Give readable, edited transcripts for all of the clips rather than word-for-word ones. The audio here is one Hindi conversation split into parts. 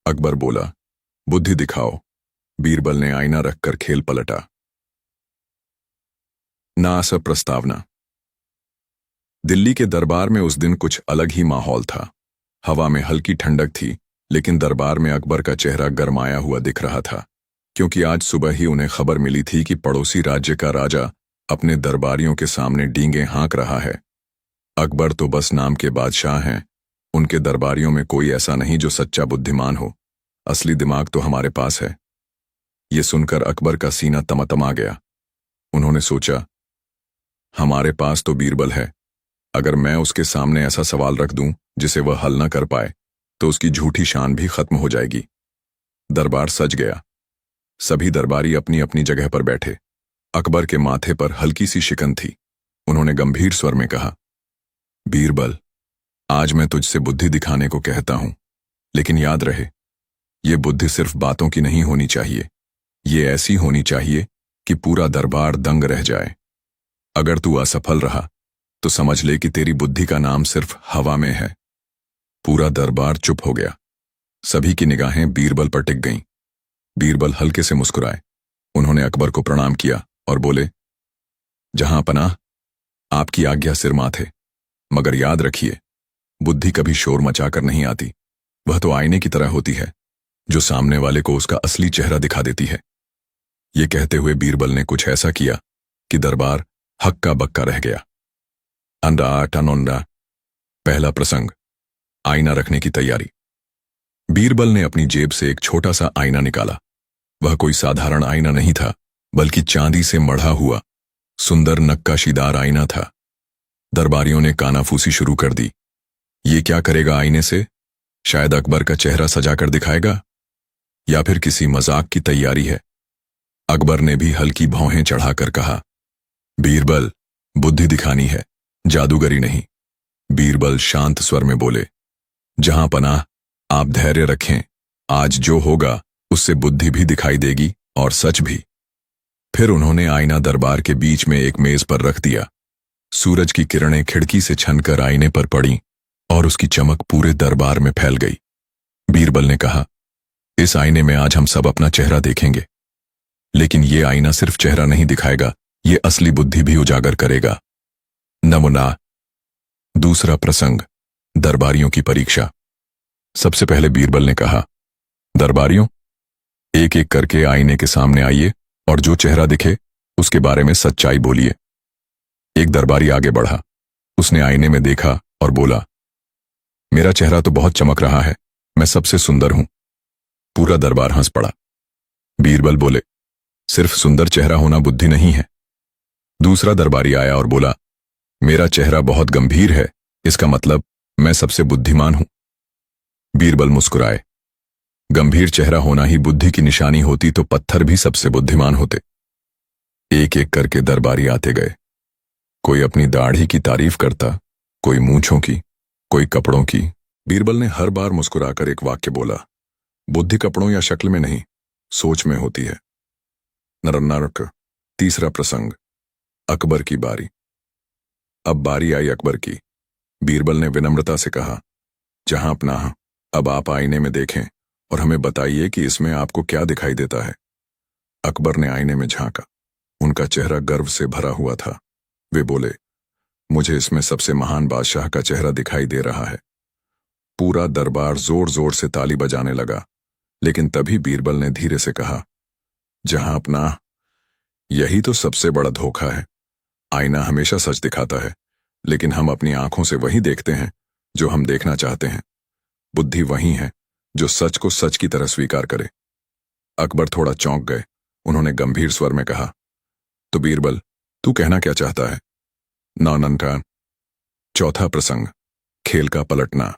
अकबर बोला, बुद्धि दिखाओ। बीरबल ने आईना रखकर खेल पलटा। नाअसर प्रस्तावना। दिल्ली के दरबार में उस दिन कुछ अलग ही माहौल था। हवा में हल्की ठंडक थी, लेकिन दरबार में अकबर का चेहरा गरमाया हुआ दिख रहा था, क्योंकि आज सुबह ही उन्हें खबर मिली थी कि पड़ोसी राज्य का राजा अपने दरबारियों के सामने डींगे हाँक रहा है। अकबर तो बस नाम के बादशाह हैं, उनके दरबारियों में कोई ऐसा नहीं जो सच्चा बुद्धिमान हो। असली दिमाग तो हमारे पास है। ये सुनकर अकबर का सीना तमतमा गया। उन्होंने सोचा, हमारे पास तो बीरबल है। अगर मैं उसके सामने ऐसा सवाल रख दूं जिसे वह हल न कर पाए, तो उसकी झूठी शान भी खत्म हो जाएगी। दरबार सज गया। सभी दरबारी अपनी अपनी जगह पर बैठे। अकबर के माथे पर हल्की सी शिकन थी। उन्होंने गंभीर स्वर में कहा, बीरबल, आज मैं तुझसे बुद्धि दिखाने को कहता हूं, लेकिन याद रहे, ये बुद्धि सिर्फ बातों की नहीं होनी चाहिए। ये ऐसी होनी चाहिए कि पूरा दरबार दंग रह जाए। अगर तू असफल रहा तो समझ ले कि तेरी बुद्धि का नाम सिर्फ हवा में है। पूरा दरबार चुप हो गया। सभी की निगाहें बीरबल पर टिक गईं। बीरबल हल्के से मुस्कुराए। उन्होंने अकबर को प्रणाम किया और बोले, जहां पनाह, आपकी आज्ञा सिर माथे। मगर याद रखिए, बुद्धि कभी शोर मचाकर नहीं आती। वह तो आईने की तरह होती है, जो सामने वाले को उसका असली चेहरा दिखा देती है। ये कहते हुए बीरबल ने कुछ ऐसा किया कि दरबार हक्का बक्का रह गया। अंडा टनोंडा। पहला प्रसंग, आईना रखने की तैयारी। बीरबल ने अपनी जेब से एक छोटा सा आईना निकाला। वह कोई साधारण आईना नहीं था, बल्कि चांदी से मढ़ा हुआ सुंदर नक्काशीदार आईना था। दरबारियों ने कानाफूसी शुरू कर दी। ये क्या करेगा आईने से? शायद अकबर का चेहरा सजाकर दिखाएगा, या फिर किसी मजाक की तैयारी है। अकबर ने भी हल्की भौहें चढ़ाकर कहा, बीरबल, बुद्धि दिखानी है, जादूगरी नहीं। बीरबल शांत स्वर में बोले, जहां पनाह, आप धैर्य रखें। आज जो होगा उससे बुद्धि भी दिखाई देगी और सच भी। फिर उन्होंने आईना दरबार के बीच में एक मेज पर रख दिया। सूरज की किरणें खिड़की से छनकर आईने पर पड़ीं और उसकी चमक पूरे दरबार में फैल गई। बीरबल ने कहा, इस आईने में आज हम सब अपना चेहरा देखेंगे। लेकिन ये आईना सिर्फ चेहरा नहीं दिखाएगा, ये असली बुद्धि भी उजागर करेगा। नमूना। दूसरा प्रसंग, दरबारियों की परीक्षा। सबसे पहले बीरबल ने कहा, दरबारियों, एक एक करके आईने के सामने आइए और जो चेहरा दिखे उसके बारे में सच्चाई बोलिए। एक दरबारी आगे बढ़ा। उसने आईने में देखा और बोला, मेरा चेहरा तो बहुत चमक रहा है, मैं सबसे सुंदर हूं। पूरा दरबार हंस पड़ा। बीरबल बोले, सिर्फ सुंदर चेहरा होना बुद्धि नहीं है। दूसरा दरबारी आया और बोला, मेरा चेहरा बहुत गंभीर है, इसका मतलब मैं सबसे बुद्धिमान हूं। बीरबल मुस्कुराए। गंभीर चेहरा होना ही बुद्धि की निशानी होती तो पत्थर भी सबसे बुद्धिमान होते। एक एक करके दरबारी आते गए। कोई अपनी दाढ़ी की तारीफ करता, कोई मूंछों की, कोई कपड़ों की। बीरबल ने हर बार मुस्कुराकर एक वाक्य बोला, बुद्धि कपड़ों या शक्ल में नहीं, सोच में होती है। नरक। तीसरा प्रसंग, अकबर की बारी। अब बारी आई अकबर की। बीरबल ने विनम्रता से कहा, जहां पनाह, अब आप आईने में देखें और हमें बताइए कि इसमें आपको क्या दिखाई देता है। अकबर ने आईने में झांका। उनका चेहरा गर्व से भरा हुआ था। वे बोले, मुझे इसमें सबसे महान बादशाह का चेहरा दिखाई दे रहा है। पूरा दरबार जोर जोर से ताली बजाने लगा। लेकिन तभी बीरबल ने धीरे से कहा, जहां पनाह, यही तो सबसे बड़ा धोखा है। आईना हमेशा सच दिखाता है, लेकिन हम अपनी आंखों से वही देखते हैं जो हम देखना चाहते हैं। बुद्धि वही है जो सच को सच की तरह स्वीकार करे। अकबर थोड़ा चौंक गए। उन्होंने गंभीर स्वर में कहा, तो बीरबल, तू कहना क्या चाहता है? नौननका। चौथा प्रसंग, खेल का पलटना।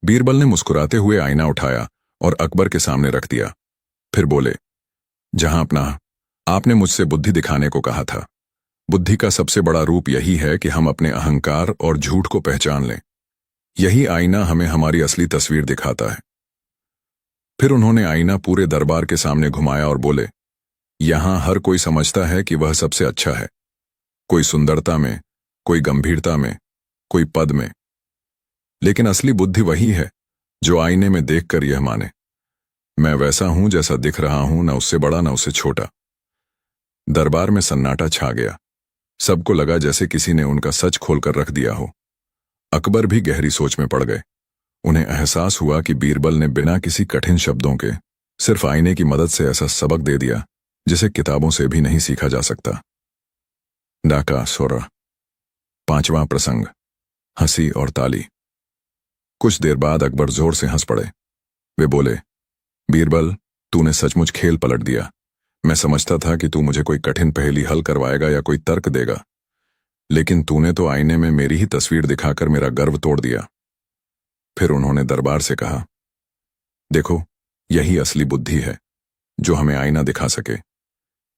बीरबल ने मुस्कुराते हुए आईना उठाया और अकबर के सामने रख दिया। फिर बोले, जहां पनाह, आपने मुझसे बुद्धि दिखाने को कहा था। बुद्धि का सबसे बड़ा रूप यही है कि हम अपने अहंकार और झूठ को पहचान लें। यही आईना हमें हमारी असली तस्वीर दिखाता है। फिर उन्होंने आईना पूरे दरबार के सामने घुमाया और बोले, यहां हर कोई समझता है कि वह सबसे अच्छा है। कोई सुंदरता में, कोई गंभीरता में, कोई पद में। लेकिन असली बुद्धि वही है जो आईने में देखकर यह माने, मैं वैसा हूं जैसा दिख रहा हूं, ना उससे बड़ा ना उससे छोटा। दरबार में सन्नाटा छा गया। सबको लगा जैसे किसी ने उनका सच खोलकर रख दिया हो। अकबर भी गहरी सोच में पड़ गए। उन्हें एहसास हुआ कि बीरबल ने बिना किसी कठिन शब्दों के सिर्फ आईने की मदद से ऐसा सबक दे दिया जिसे किताबों से भी नहीं सीखा जा सकता। डाका सोरा। 5वां प्रसंग, हंसी और ताली। कुछ देर बाद अकबर जोर से हंस पड़े। वे बोले, बीरबल, तूने सचमुच खेल पलट दिया। मैं समझता था कि तू मुझे कोई कठिन पहेली हल करवाएगा या कोई तर्क देगा, लेकिन तूने तो आईने में मेरी ही तस्वीर दिखाकर मेरा गर्व तोड़ दिया। फिर उन्होंने दरबार से कहा, देखो, यही असली बुद्धि है जो हमें आईना दिखा सके।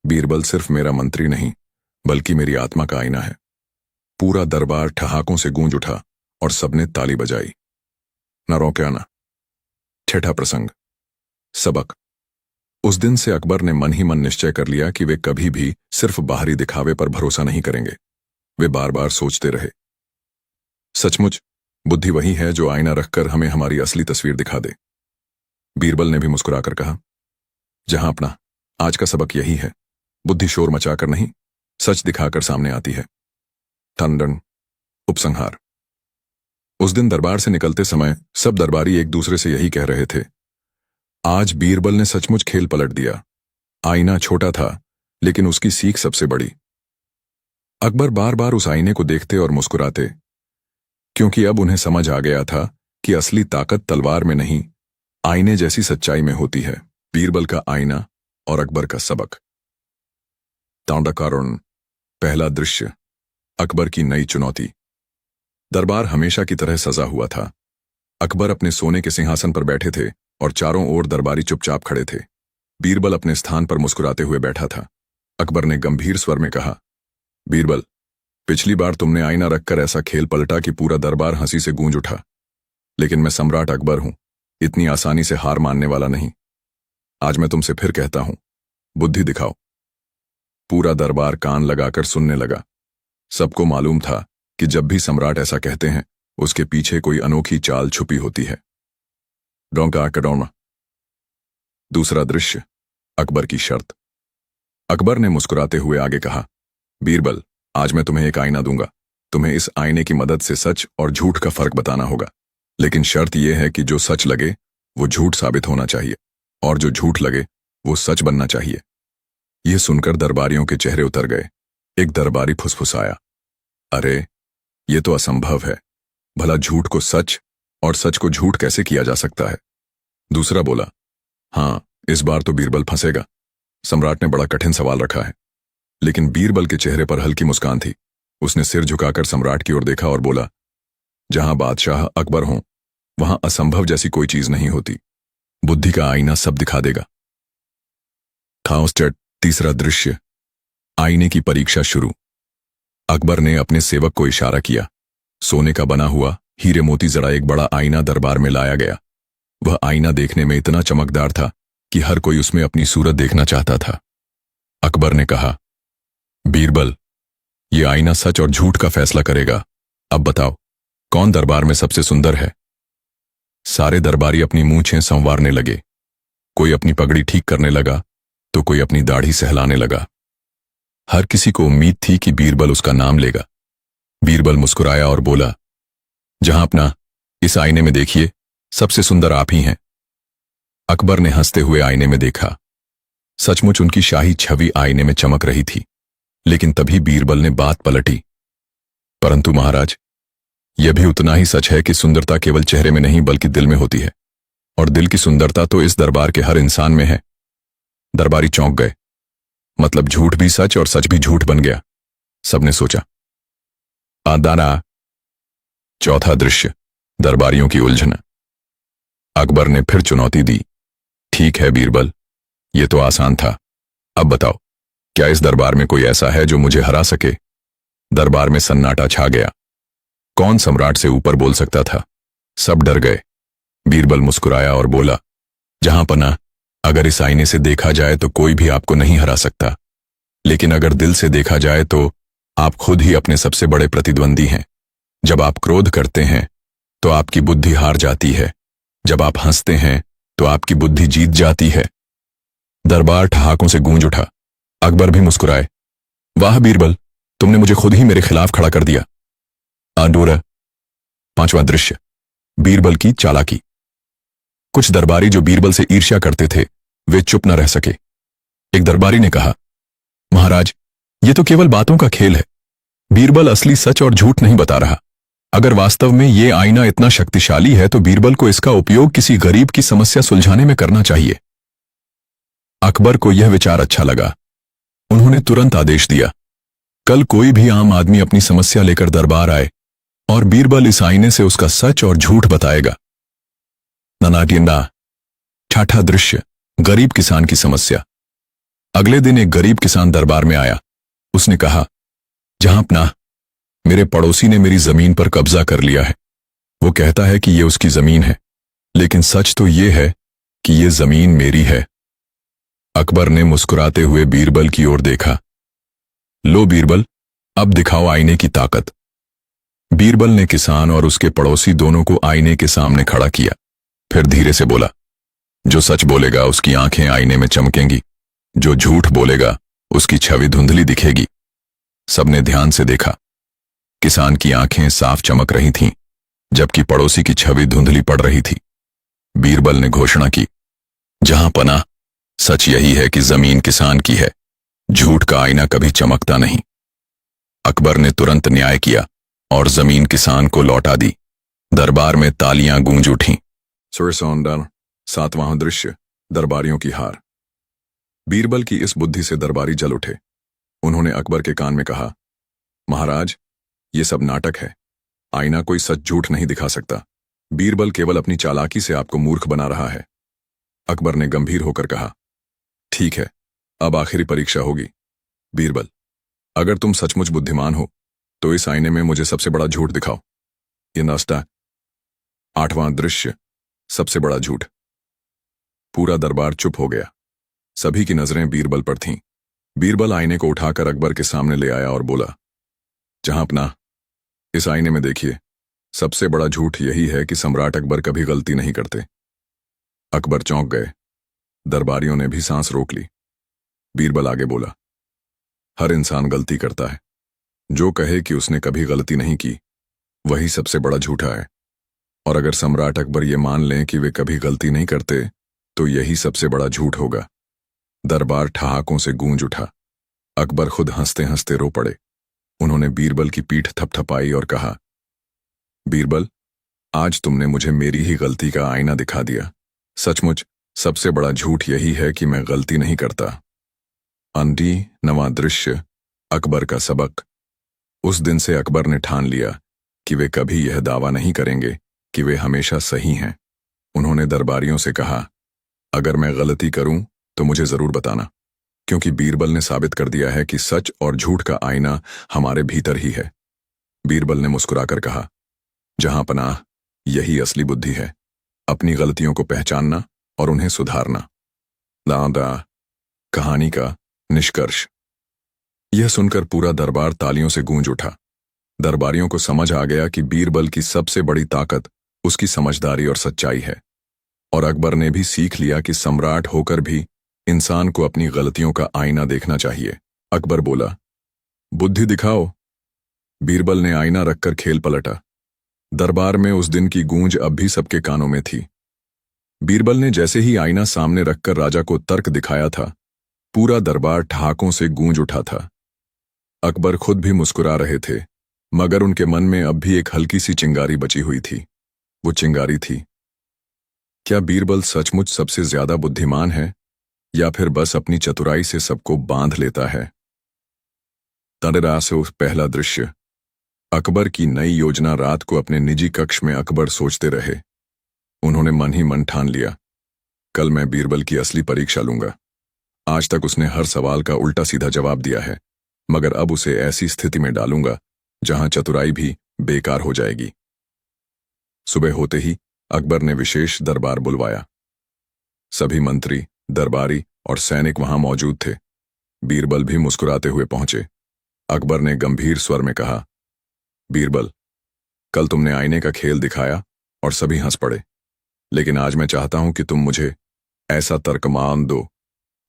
बीरबल सिर्फ मेरा मंत्री नहीं, बल्कि मेरी आत्मा का आईना है। पूरा दरबार ठहाकों से गूंज उठा और सबने ताली बजाई। न रोके ना। 6ठा प्रसंग, सबक। उस दिन से अकबर ने मन ही मन निश्चय कर लिया कि वे कभी भी सिर्फ बाहरी दिखावे पर भरोसा नहीं करेंगे। वे बार बार सोचते रहे, सचमुच बुद्धि वही है जो आईना रखकर हमें हमारी असली तस्वीर दिखा दे। बीरबल ने भी मुस्कुराकर कहा, जहां अपना आज का सबक यही है, बुद्धि शोर मचाकर नहीं, सच दिखाकर सामने आती है। ठंडन। उपसंहार। उस दिन दरबार से निकलते समय सब दरबारी एक दूसरे से यही कह रहे थे, आज बीरबल ने सचमुच खेल पलट दिया। आईना छोटा था, लेकिन उसकी सीख सबसे बड़ी। अकबर बार बार उस आईने को देखते और मुस्कुराते, क्योंकि अब उन्हें समझ आ गया था कि असली ताकत तलवार में नहीं, आईने जैसी सच्चाई में होती है। बीरबल का आईना और अकबर का सबक। तांडाकारुण। पहला दृश्य, अकबर की नई चुनौती। दरबार हमेशा की तरह सजा हुआ था। अकबर अपने सोने के सिंहासन पर बैठे थे और चारों ओर दरबारी चुपचाप खड़े थे। बीरबल अपने स्थान पर मुस्कुराते हुए बैठा था। अकबर ने गंभीर स्वर में कहा, बीरबल, पिछली बार तुमने आईना रखकर ऐसा खेल पलटा कि पूरा दरबार हंसी से गूंज उठा। लेकिन मैं सम्राट अकबर हूं, इतनी आसानी से हार मानने वाला नहीं। आज मैं तुमसे फिर कहता हूं, बुद्धि दिखाओ। पूरा दरबार कान लगाकर सुनने लगा। सबको मालूम था कि जब भी सम्राट ऐसा कहते हैं, उसके पीछे कोई अनोखी चाल छुपी होती है। डोंका कडौना। दूसरा दृश्य, अकबर की शर्त। अकबर ने मुस्कुराते हुए आगे कहा, बीरबल, आज मैं तुम्हें एक आईना दूंगा। तुम्हें इस आईने की मदद से सच और झूठ का फर्क बताना होगा, लेकिन शर्त यह है कि जो सच लगे वो झूठ साबित होना चाहिए, और जो झूठ लगे वो सच बनना चाहिए। यह सुनकर दरबारियों के चेहरे उतर गए। एक दरबारी फुसफुसाया, अरे, ये तो असंभव है। भला झूठ को सच और सच को झूठ कैसे किया जा सकता है? दूसरा बोला, हां, इस बार तो बीरबल फंसेगा। सम्राट ने बड़ा कठिन सवाल रखा है। लेकिन बीरबल के चेहरे पर हल्की मुस्कान थी। उसने सिर झुकाकर सम्राट की ओर देखा और बोला, जहां बादशाह अकबर हों, वहां असंभव जैसी कोई चीज नहीं होती। बुद्धि का आईना सब दिखा देगा। खाओस्टेट। तीसरा दृश्य, आईने की परीक्षा शुरू। अकबर ने अपने सेवक को इशारा किया। सोने का बना हुआ हीरे मोती जड़ा एक बड़ा आईना दरबार में लाया गया। वह आईना देखने में इतना चमकदार था कि हर कोई उसमें अपनी सूरत देखना चाहता था। अकबर ने कहा, बीरबल, यह आईना सच और झूठ का फैसला करेगा। अब बताओ, कौन दरबार में सबसे सुंदर है? सारे दरबारी अपनी मूंछें संवारने लगे। कोई अपनी पगड़ी ठीक करने लगा तो कोई अपनी दाढ़ी सहलाने लगा। हर किसी को उम्मीद थी कि बीरबल उसका नाम लेगा। बीरबल मुस्कुराया और बोला, जहां अपना, इस आईने में देखिए, सबसे सुंदर आप ही हैं। अकबर ने हंसते हुए आईने में देखा। सचमुच उनकी शाही छवि आईने में चमक रही थी। लेकिन तभी बीरबल ने बात पलटी, परंतु महाराज, यह भी उतना ही सच है कि सुंदरता केवल चेहरे में नहीं बल्कि दिल में होती है, और दिल की सुंदरता तो इस दरबार के हर इंसान में है। दरबारी चौंक गए। मतलब झूठ भी सच और सच भी झूठ बन गया। सबने सोचा, आदाना। चौथा दृश्य, दरबारियों की उलझन। अकबर ने फिर चुनौती दी, ठीक है बीरबल, यह तो आसान था। अब बताओ, क्या इस दरबार में कोई ऐसा है जो मुझे हरा सके? दरबार में सन्नाटा छा गया। कौन सम्राट से ऊपर बोल सकता था? सब डर गए। बीरबल मुस्कुराया और बोला, जहां पना, अगर इस आईने से देखा जाए तो कोई भी आपको नहीं हरा सकता, लेकिन अगर दिल से देखा जाए तो आप खुद ही अपने सबसे बड़े प्रतिद्वंदी हैं। जब आप क्रोध करते हैं तो आपकी बुद्धि हार जाती है। जब आप हंसते हैं तो आपकी बुद्धि जीत जाती है। दरबार ठहाकों से गूंज उठा। अकबर भी मुस्कुराए। वाह बीरबल, तुमने मुझे खुद ही मेरे खिलाफ खड़ा कर दिया। आडोरा। 5वां दृश्य, बीरबल की चालाकी। कुछ दरबारी जो बीरबल से ईर्ष्या करते थे, वे चुप न रह सके। एक दरबारी ने कहा, महाराज, ये तो केवल बातों का खेल है। बीरबल असली सच और झूठ नहीं बता रहा। अगर वास्तव में ये आईना इतना शक्तिशाली है तो बीरबल को इसका उपयोग किसी गरीब की समस्या सुलझाने में करना चाहिए। अकबर को यह विचार अच्छा लगा। उन्होंने तुरंत आदेश दिया, कल कोई भी आम आदमी अपनी समस्या लेकर दरबार आए और बीरबल इस आईने से उसका सच और झूठ बताएगा। ननाटिंडा। 6ठा दृश्य, गरीब किसान की समस्या। अगले दिन एक गरीब किसान दरबार में आया। उसने कहा, जहांपनाह, मेरे पड़ोसी ने मेरी जमीन पर कब्जा कर लिया है। वो कहता है कि ये उसकी जमीन है, लेकिन सच तो ये है कि ये जमीन मेरी है। अकबर ने मुस्कुराते हुए बीरबल की ओर देखा। लो बीरबल, अब दिखाओ आईने की ताकत। बीरबल ने किसान और उसके पड़ोसी दोनों को आईने के सामने खड़ा किया। फिर धीरे से बोला, जो सच बोलेगा उसकी आंखें आईने में चमकेंगी, जो झूठ बोलेगा उसकी छवि धुंधली दिखेगी। सबने ध्यान से देखा। किसान की आंखें साफ चमक रही थीं, जबकि पड़ोसी की छवि धुंधली पड़ रही थी। बीरबल ने घोषणा की, जहां पनाह, सच यही है कि जमीन किसान की है, झूठ का आईना कभी चमकता नहीं। अकबर ने तुरंत न्याय किया और जमीन किसान को लौटा दी। दरबार में तालियां गूंज उठीं। 7वां दृश्य, दरबारियों की हार। बीरबल की इस बुद्धि से दरबारी जल उठे। उन्होंने अकबर के कान में कहा, महाराज, ये सब नाटक है। आईना कोई सच झूठ नहीं दिखा सकता। बीरबल केवल अपनी चालाकी से आपको मूर्ख बना रहा है। अकबर ने गंभीर होकर कहा, ठीक है, अब आखिरी परीक्षा होगी। बीरबल, अगर तुम सचमुच बुद्धिमान हो तो इस आईने में मुझे सबसे बड़ा झूठ दिखाओ। ये नाश्ता। 8वां दृश्य, सबसे बड़ा झूठ। पूरा दरबार चुप हो गया। सभी की नजरें बीरबल पर थीं। बीरबल आईने को उठाकर अकबर के सामने ले आया और बोला, जहांपनाह, इस आईने में देखिए, सबसे बड़ा झूठ यही है कि सम्राट अकबर कभी गलती नहीं करते। अकबर चौंक गए। दरबारियों ने भी सांस रोक ली। बीरबल आगे बोला, हर इंसान गलती करता है। जो कहे कि उसने कभी गलती नहीं की, वही सबसे बड़ा झूठा है। और अगर सम्राट अकबर ये मान लें कि वे कभी गलती नहीं करते, तो यही सबसे बड़ा झूठ होगा। दरबार ठहाकों से गूंज उठा। अकबर खुद हंसते हंसते रो पड़े। उन्होंने बीरबल की पीठ थपथपाई और कहा, बीरबल, आज तुमने मुझे मेरी ही गलती का आईना दिखा दिया। सचमुच सबसे बड़ा झूठ यही है कि मैं गलती नहीं करता। 9वां दृश्य, अकबर का सबक। उस दिन से अकबर ने ठान लिया कि वे कभी यह दावा नहीं करेंगे कि वे हमेशा सही हैं। उन्होंने दरबारियों से कहा, अगर मैं गलती करूं तो मुझे जरूर बताना, क्योंकि बीरबल ने साबित कर दिया है कि सच और झूठ का आईना हमारे भीतर ही है। बीरबल ने मुस्कुराकर कहा, जहांपनाह, यही असली बुद्धि है, अपनी गलतियों को पहचानना और उन्हें सुधारना। लादा। कहानी का निष्कर्ष। यह सुनकर पूरा दरबार तालियों से गूंज उठा। दरबारियों को समझ आ गया कि बीरबल की सबसे बड़ी ताकत उसकी समझदारी और सच्चाई है। और अकबर ने भी सीख लिया कि सम्राट होकर भी इंसान को अपनी गलतियों का आईना देखना चाहिए। अकबर बोला, बुद्धि दिखाओ। बीरबल ने आईना रखकर खेल पलटा। दरबार में उस दिन की गूंज अब भी सबके कानों में थी। बीरबल ने जैसे ही आईना सामने रखकर राजा को तर्क दिखाया था, पूरा दरबार ठहाकों से गूंज उठा था। अकबर खुद भी मुस्कुरा रहे थे, मगर उनके मन में अब भी एक हल्की सी चिंगारी बची हुई थी। वो चिंगारी थी, क्या बीरबल सचमुच सबसे ज्यादा बुद्धिमान है, या फिर बस अपनी चतुराई से सबको बांध लेता है। तनेरा से उस पहला दृश्य। अकबर की नई योजना। रात को अपने निजी कक्ष में अकबर सोचते रहे। उन्होंने मन ही मन ठान लिया, कल मैं बीरबल की असली परीक्षा लूंगा। आज तक उसने हर सवाल का उल्टा सीधा जवाब दिया है, मगर अब उसे ऐसी स्थिति में डालूंगा जहां चतुराई भी बेकार हो जाएगी। सुबह होते ही अकबर ने विशेष दरबार बुलवाया। सभी मंत्री, दरबारी और सैनिक वहां मौजूद थे। बीरबल भी मुस्कुराते हुए पहुंचे। अकबर ने गंभीर स्वर में कहा, बीरबल, कल तुमने आईने का खेल दिखाया और सभी हंस पड़े, लेकिन आज मैं चाहता हूं कि तुम मुझे ऐसा तर्कमान दो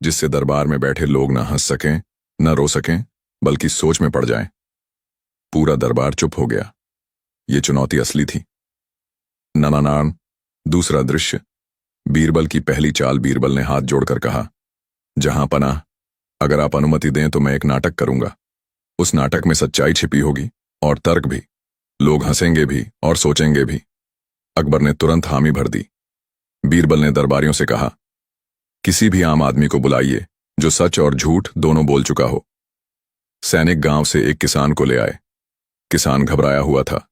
जिससे दरबार में बैठे लोग न हंस सकें, न रो सकें, बल्कि सोच में पड़ जाएं। पूरा दरबार चुप हो गया। ये चुनौती असली थी। ननानान। दूसरा दृश्य। बीरबल की पहली चाल। बीरबल ने हाथ जोड़कर कहा, जहां पनाह, अगर आप अनुमति दें तो मैं एक नाटक करूंगा। उस नाटक में सच्चाई छिपी होगी और तर्क भी। लोग हंसेंगे भी और सोचेंगे भी। अकबर ने तुरंत हामी भर दी। बीरबल ने दरबारियों से कहा, किसी भी आम आदमी को बुलाइए जो सच और झूठ दोनों बोल चुका हो। सैनिक गांव से एक किसान को ले आए। किसान घबराया हुआ था।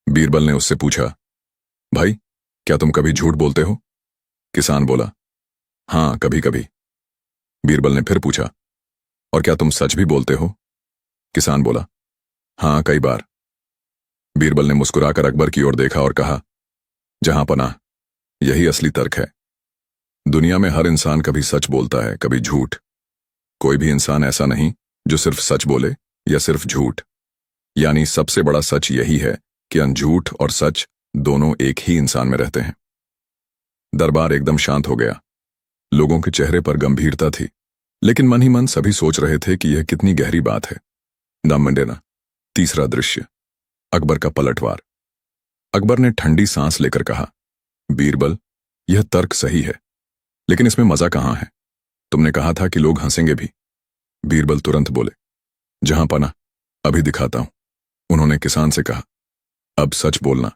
बीरबल ने उससे पूछा, भाई, क्या तुम कभी झूठ बोलते हो? किसान बोला, हाँ, कभी कभी। बीरबल ने फिर पूछा, और क्या तुम सच भी बोलते हो? किसान बोला, हाँ, कई बार। बीरबल ने मुस्कुराकर अकबर की ओर देखा और कहा, जहां पनाह, यही असली तर्क है। दुनिया में हर इंसान कभी सच बोलता है, कभी झूठ। कोई भी इंसान ऐसा नहीं जो सिर्फ सच बोले या सिर्फ झूठ। यानी सबसे बड़ा सच यही है कि अनझूठ और सच दोनों एक ही इंसान में रहते हैं। दरबार एकदम शांत हो गया। लोगों के चेहरे पर गंभीरता थी, लेकिन मन ही मन सभी सोच रहे थे कि यह कितनी गहरी बात है। दामंडेना। तीसरा दृश्य। अकबर का पलटवार। अकबर ने ठंडी सांस लेकर कहा, बीरबल, यह तर्क सही है, लेकिन इसमें मजा कहां है? तुमने कहा था कि लोग हंसेंगे भी। बीरबल तुरंत बोले, जहां पनाह, अभी दिखाता हूं। उन्होंने किसान से कहा, अब सच बोलना,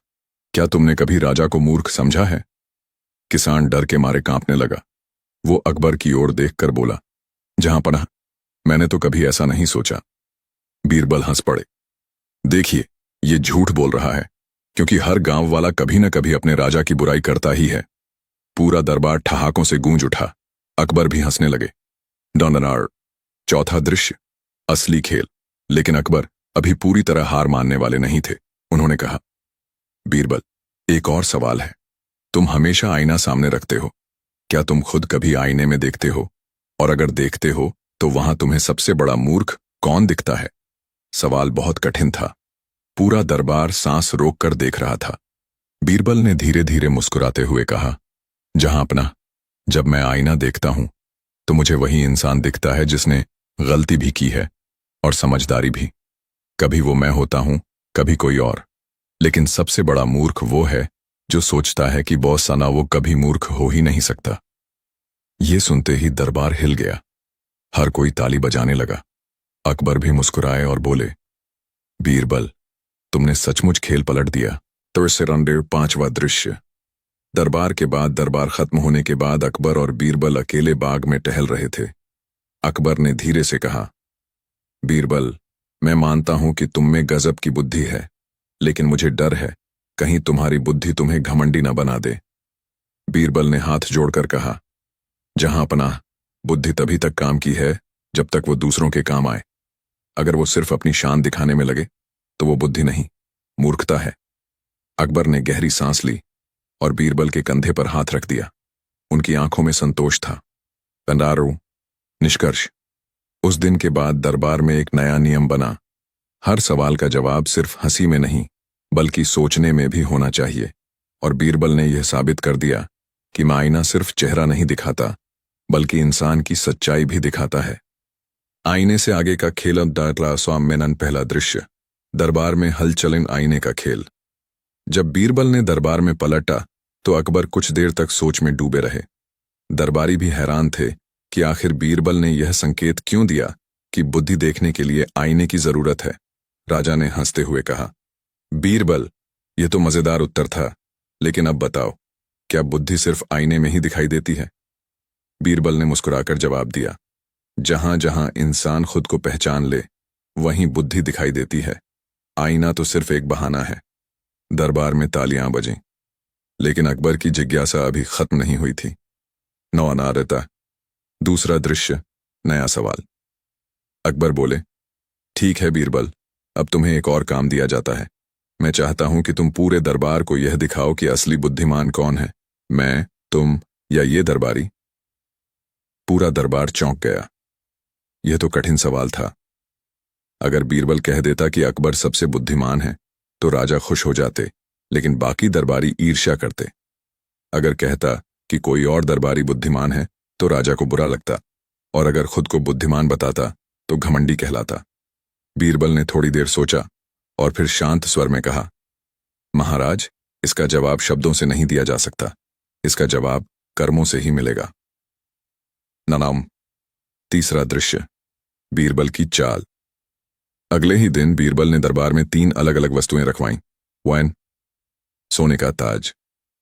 क्या तुमने कभी राजा को मूर्ख समझा है? किसान डर के मारे कांपने लगा। वो अकबर की ओर देखकर बोला, जहां पनाह, मैंने तो कभी ऐसा नहीं सोचा। बीरबल हंस पड़े। देखिए, ये झूठ बोल रहा है, क्योंकि हर गांव वाला कभी न कभी अपने राजा की बुराई करता ही है। पूरा दरबार ठहाकों से गूंज उठा। अकबर भी हंसने लगे। डॉननार। चौथा दृश्य। असली खेल। लेकिन अकबर अभी पूरी तरह हार मानने वाले नहीं थे। उन्होंने कहा, बीरबल, एक और सवाल है। तुम हमेशा आईना सामने रखते हो। क्या तुम खुद कभी आईने में देखते हो? और अगर देखते हो तो वहां तुम्हें सबसे बड़ा मूर्ख कौन दिखता है? सवाल बहुत कठिन था। पूरा दरबार सांस रोककर देख रहा था। बीरबल ने धीरे धीरे मुस्कुराते हुए कहा, जहां अपना, जब मैं आईना देखता हूं तो मुझे वही इंसान दिखता है जिसने गलती भी की है और समझदारी भी। कभी वो मैं होता हूं, कभी कोई और। लेकिन सबसे बड़ा मूर्ख वो है जो सोचता है कि बॉस सना वो कभी मूर्ख हो ही नहीं सकता। ये सुनते ही दरबार हिल गया। हर कोई ताली बजाने लगा। अकबर भी मुस्कुराए और बोले, बीरबल, तुमने सचमुच खेल पलट दिया। तरसरंडे। पांचवा दृश्य। दरबार के बाद दरबार खत्म होने के बाद अकबर और बीरबल अकेले बाग में टहल रहे थे। अकबर ने धीरे से कहा, बीरबल, मैं मानता हूं कि तुम में गजब की बुद्धि है, लेकिन मुझे डर है कहीं तुम्हारी बुद्धि तुम्हें घमंडी न बना दे। बीरबल ने हाथ जोड़कर कहा, जहां पनाह, बुद्धि तभी तक काम की है जब तक वो दूसरों के काम आए। अगर वो सिर्फ अपनी शान दिखाने में लगे तो वो बुद्धि नहीं, मूर्खता है। अकबर ने गहरी सांस ली और बीरबल के कंधे पर हाथ रख दिया। उनकी आंखों में संतोष था। पंडारू। निष्कर्ष। उस दिन के बाद दरबार में एक नया नियम बना। हर सवाल का जवाब सिर्फ हंसी में नहीं, बल्कि सोचने में भी होना चाहिए। और बीरबल ने यह साबित कर दिया कि आईना सिर्फ चेहरा नहीं दिखाता, बल्कि इंसान की सच्चाई भी दिखाता है। आईने से आगे का खेल। मेनन। पहला दृश्य। दरबार में हलचलन आईने का खेल। जब बीरबल ने दरबार में पलटा तो अकबर कुछ देर तक सोच में डूबे रहे। दरबारी भी हैरान थे कि आखिर बीरबल ने यह संकेत क्यों दिया कि बुद्धि देखने के लिए आईने की जरूरत है। राजा ने हंसते हुए कहा, बीरबल, यह तो मजेदार उत्तर था, लेकिन अब बताओ, क्या बुद्धि सिर्फ आईने में ही दिखाई देती है? बीरबल ने मुस्कुराकर जवाब दिया, जहां जहां इंसान खुद को पहचान ले वहीं बुद्धि दिखाई देती है। आईना तो सिर्फ एक बहाना है। दरबार में तालियां बजीं, लेकिन अकबर की जिज्ञासा अभी खत्म नहीं हुई थी। नौनारता। दूसरा दृश्य। नया सवाल। अकबर बोले, ठीक है बीरबल, अब तुम्हें एक और काम दिया जाता है। मैं चाहता हूं कि तुम पूरे दरबार को यह दिखाओ कि असली बुद्धिमान कौन है, मैं, तुम या ये दरबारी। पूरा दरबार चौंक गया। यह तो कठिन सवाल था। अगर बीरबल कह देता कि अकबर सबसे बुद्धिमान है तो राजा खुश हो जाते, लेकिन बाकी दरबारी ईर्ष्या करते। अगर कहता कि कोई और दरबारी बुद्धिमान है तो राजा को बुरा लगता, और अगर खुद को बुद्धिमान बताता तो घमंडी कहलाता। बीरबल ने थोड़ी देर सोचा और फिर शांत स्वर में कहा, महाराज, इसका जवाब शब्दों से नहीं दिया जा सकता, इसका जवाब कर्मों से ही मिलेगा। नाम। तीसरा दृश्य, बीरबल की चाल। अगले ही दिन बीरबल ने दरबार में 3 अलग अलग वस्तुएं रखवाईं। 1 सोने का ताज,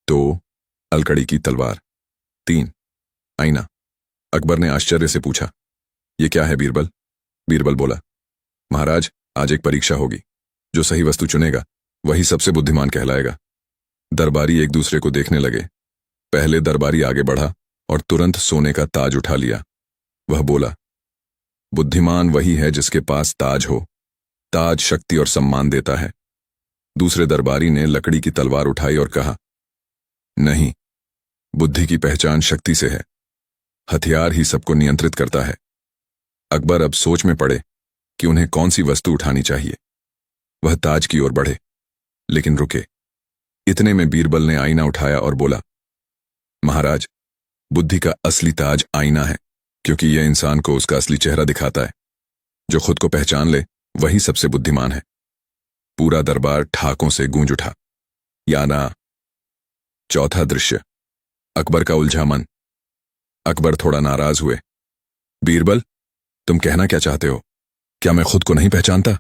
2 अलकड़ी की तलवार, 3 आईना। अकबर ने आश्चर्य से पूछा, ये क्या है बीरबल? बीरबल बोला, महाराज, आज एक परीक्षा होगी। जो सही वस्तु चुनेगा वही सबसे बुद्धिमान कहलाएगा। दरबारी एक दूसरे को देखने लगे। पहले दरबारी आगे बढ़ा और तुरंत सोने का ताज उठा लिया। वह बोला, बुद्धिमान वही है जिसके पास ताज हो। ताज शक्ति और सम्मान देता है। दूसरे दरबारी ने लकड़ी की तलवार उठाई और कहा, नहीं, बुद्धि की पहचान शक्ति से है। हथियार ही सबको नियंत्रित करता है। अकबर अब सोच में पड़े कि उन्हें कौन सी वस्तु उठानी चाहिए। वह ताज की ओर बढ़े, लेकिन रुके। इतने में बीरबल ने आईना उठाया और बोला, महाराज, बुद्धि का असली ताज आईना है, क्योंकि यह इंसान को उसका असली चेहरा दिखाता है। जो खुद को पहचान ले वही सबसे बुद्धिमान है। पूरा दरबार ठाकों से गूंज उठा। याना। चौथा दृश्य, अकबर का उलझा मन। अकबर थोड़ा नाराज हुए। बीरबल, तुम कहना क्या चाहते हो? क्या मैं खुद को नहीं पहचानता?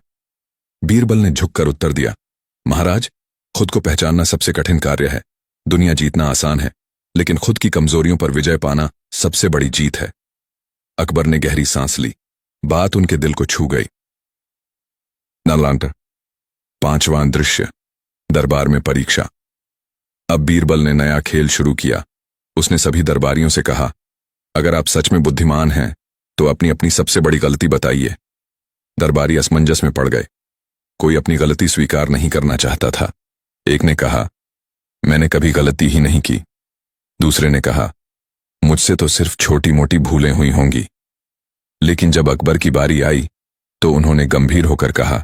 बीरबल ने झुककर उत्तर दिया, महाराज, खुद को पहचानना सबसे कठिन कार्य है। दुनिया जीतना आसान है, लेकिन खुद की कमजोरियों पर विजय पाना सबसे बड़ी जीत है। अकबर ने गहरी सांस ली। बात उनके दिल को छू गई। नालांटा। पांचवां दृश्य, दरबार में परीक्षा। अब बीरबल ने नया खेल शुरू किया। उसने सभी दरबारियों से कहा, अगर आप सच में बुद्धिमान हैं तो अपनी अपनी सबसे बड़ी गलती बताइए। दरबारी असमंजस में पड़ गए। कोई अपनी गलती स्वीकार नहीं करना चाहता था। एक ने कहा, मैंने कभी गलती ही नहीं की। दूसरे ने कहा, मुझसे तो सिर्फ छोटी मोटी भूलें हुई होंगी। लेकिन जब अकबर की बारी आई तो उन्होंने गंभीर होकर कहा,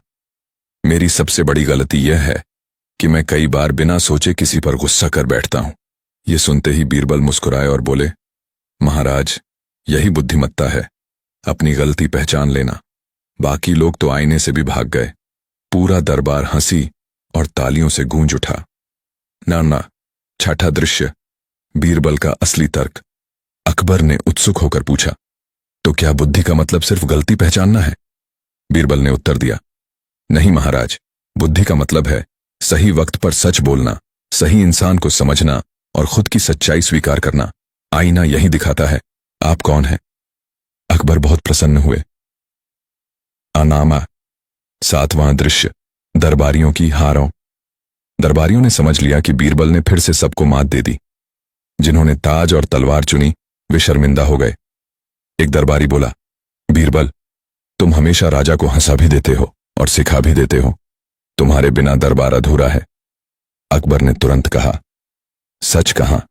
मेरी सबसे बड़ी गलती यह है कि मैं कई बार बिना सोचे किसी पर गुस्सा कर बैठता हूं। यह सुनते ही बीरबल मुस्कुराए और बोले, महाराज, यही बुद्धिमत्ता है, अपनी गलती पहचान लेना। बाकी लोग तो आईने से भी भाग गए। पूरा दरबार हंसी और तालियों से गूंज उठा। नाना। छठा दृश्य, बीरबल का असली तर्क। अकबर ने उत्सुक होकर पूछा, तो क्या बुद्धि का मतलब सिर्फ गलती पहचानना है? बीरबल ने उत्तर दिया, नहीं महाराज, बुद्धि का मतलब है सही वक्त पर सच बोलना, सही इंसान को समझना और खुद की सच्चाई स्वीकार करना। आईना यही दिखाता है आप कौन हैं। अकबर बहुत प्रसन्न हुए। अनामा। सातवां दृश्य, दरबारियों की हारों। दरबारियों ने समझ लिया कि बीरबल ने फिर से सबको मात दे दी। जिन्होंने ताज और तलवार चुनी वे शर्मिंदा हो गए। एक दरबारी बोला, बीरबल, तुम हमेशा राजा को हंसा भी देते हो और सिखा भी देते हो। तुम्हारे बिना दरबार अधूरा है। अकबर ने तुरंत कहा, सच कहा।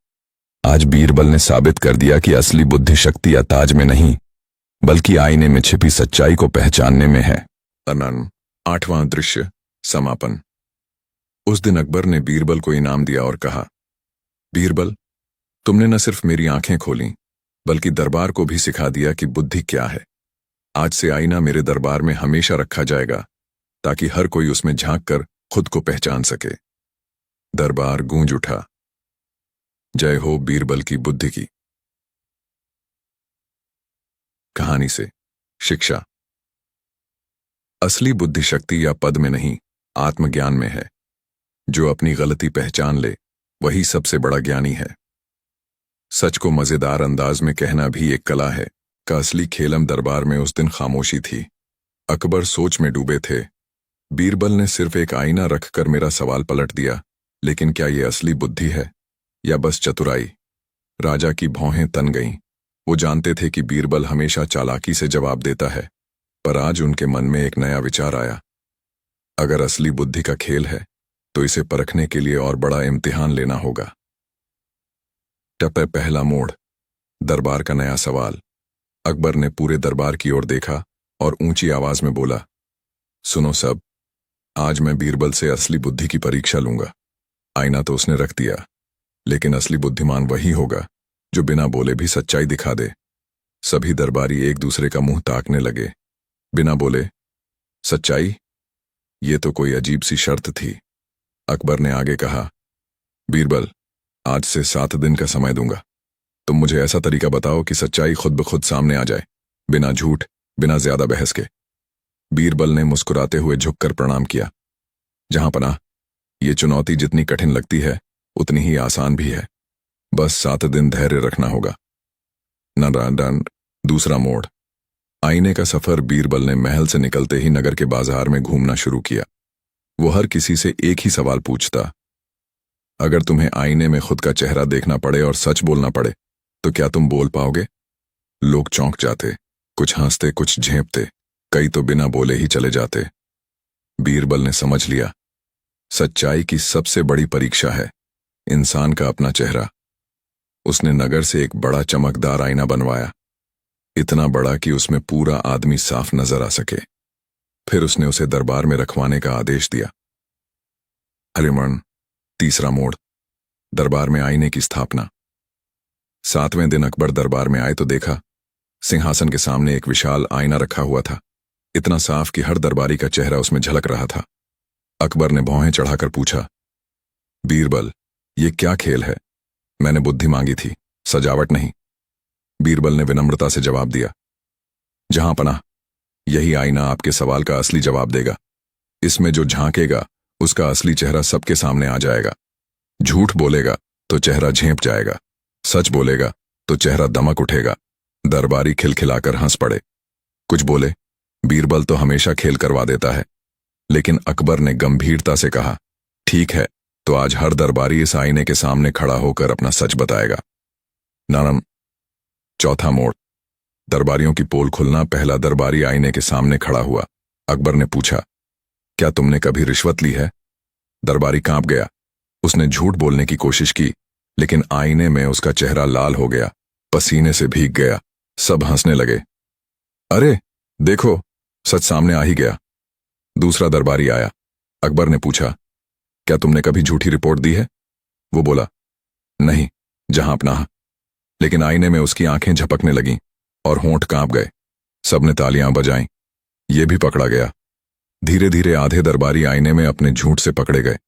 आज बीरबल ने साबित कर दिया कि असली बुद्धि शक्ति या ताज में नहीं, बल्कि आईने में छिपी सच्चाई को पहचानने में है। अनन। आठवां दृश्य, समापन। उस दिन अकबर ने बीरबल को इनाम दिया और कहा, बीरबल, तुमने न सिर्फ मेरी आंखें खोलीं, बल्कि दरबार को भी सिखा दिया कि बुद्धि क्या है। आज से आईना मेरे दरबार में हमेशा रखा जाएगा, ताकि हर कोई उसमें झांक कर खुद को पहचान सके। दरबार गूंज उठा। जय हो बीरबल की बुद्धि की। कहानी से शिक्षा। असली बुद्धि शक्ति या पद में नहीं, आत्मज्ञान में है। जो अपनी गलती पहचान ले वही सबसे बड़ा ज्ञानी है। सच को मजेदार अंदाज में कहना भी एक कला है। का असली खेलम दरबार में उस दिन खामोशी थी। अकबर सोच में डूबे थे। बीरबल ने सिर्फ एक आईना रखकर मेरा सवाल पलट दिया, लेकिन क्या यह असली बुद्धि है या बस चतुराई? राजा की भौहें तन गईं। वो जानते थे कि बीरबल हमेशा चालाकी से जवाब देता है, पर आज उनके मन में एक नया विचार आया। अगर असली बुद्धि का खेल है तो इसे परखने के लिए और बड़ा इम्तिहान लेना होगा। टपे पहला मोड़, दरबार का नया सवाल। अकबर ने पूरे दरबार की ओर देखा और ऊंची आवाज में बोला, सुनो सब, आज मैं बीरबल से असली बुद्धि की परीक्षा लूंगा। आईना तो उसने रख दिया, लेकिन असली बुद्धिमान वही होगा जो बिना बोले भी सच्चाई दिखा दे। सभी दरबारी एक दूसरे का मुंह ताकने लगे। बिना बोले सच्चाई, ये तो कोई अजीब सी शर्त थी। अकबर ने आगे कहा, बीरबल, आज से 7 दिन का समय दूंगा। तुम मुझे ऐसा तरीका बताओ कि सच्चाई खुद ब खुद सामने आ जाए, बिना झूठ, बिना ज्यादा बहस के। बीरबल ने मुस्कुराते हुए झुककर प्रणाम किया। जहां पनाह, ये चुनौती जितनी कठिन लगती है उतनी ही आसान भी है। बस 7 दिन धैर्य रखना होगा। नारायण। दूसरा मोड़। आईने का सफर। बीरबल ने महल से निकलते ही नगर के बाजार में घूमना शुरू किया। वो हर किसी से एक ही सवाल पूछता, अगर तुम्हें आईने में खुद का चेहरा देखना पड़े और सच बोलना पड़े तो क्या तुम बोल पाओगे? लोग चौंक जाते, कुछ हंसते, कुछ झेंपते, कई तो बिना बोले ही चले जाते। बीरबल ने समझ लिया, सच्चाई की सबसे बड़ी परीक्षा है इंसान का अपना चेहरा। उसने नगर से एक बड़ा चमकदार आईना बनवाया, इतना बड़ा कि उसमें पूरा आदमी साफ नजर आ सके। फिर उसने उसे दरबार में रखवाने का आदेश दिया। हरिमन। तीसरा मोड़। दरबार में आईने की स्थापना। 7वें दिन अकबर दरबार में आए तो देखा, सिंहासन के सामने एक विशाल आईना रखा हुआ था, इतना साफ कि हर दरबारी का चेहरा उसमें झलक रहा था। अकबर ने भौहें चढ़ाकर पूछा, बीरबल, ये क्या खेल है? मैंने बुद्धि मांगी थी, सजावट नहीं। बीरबल ने विनम्रता से जवाब दिया, जहां पनाह, यही आईना आपके सवाल का असली जवाब देगा। इसमें जो झांकेगा उसका असली चेहरा सबके सामने आ जाएगा। झूठ बोलेगा तो चेहरा झेंप जाएगा, सच बोलेगा तो चेहरा दमक उठेगा। दरबारी खिलखिलाकर हंस पड़े। कुछ बोले, बीरबल तो हमेशा खेल करवा देता है। लेकिन अकबर ने गंभीरता से कहा, ठीक है, तो आज हर दरबारी इस आईने के सामने खड़ा होकर अपना सच बताएगा। नानम। चौथा मोड़। दरबारियों की पोल खुलना। पहला दरबारी आईने के सामने खड़ा हुआ। अकबर ने पूछा, क्या तुमने कभी रिश्वत ली है? दरबारी कांप गया। उसने झूठ बोलने की कोशिश की, लेकिन आईने में उसका चेहरा लाल हो गया, पसीने से भीग गया। सब हंसने लगे। अरे देखो, सच सामने आ ही गया। दूसरा दरबारी आया। अकबर ने पूछा, क्या तुमने कभी झूठी रिपोर्ट दी है? वो बोला, नहीं, जहां अपना। लेकिन आईने में उसकी आंखें झपकने लगीं और होंठ कांप गए। सबने तालियां बजाईं। ये भी पकड़ा गया। धीरे धीरे आधे दरबारी आईने में अपने झूठ से पकड़े गए।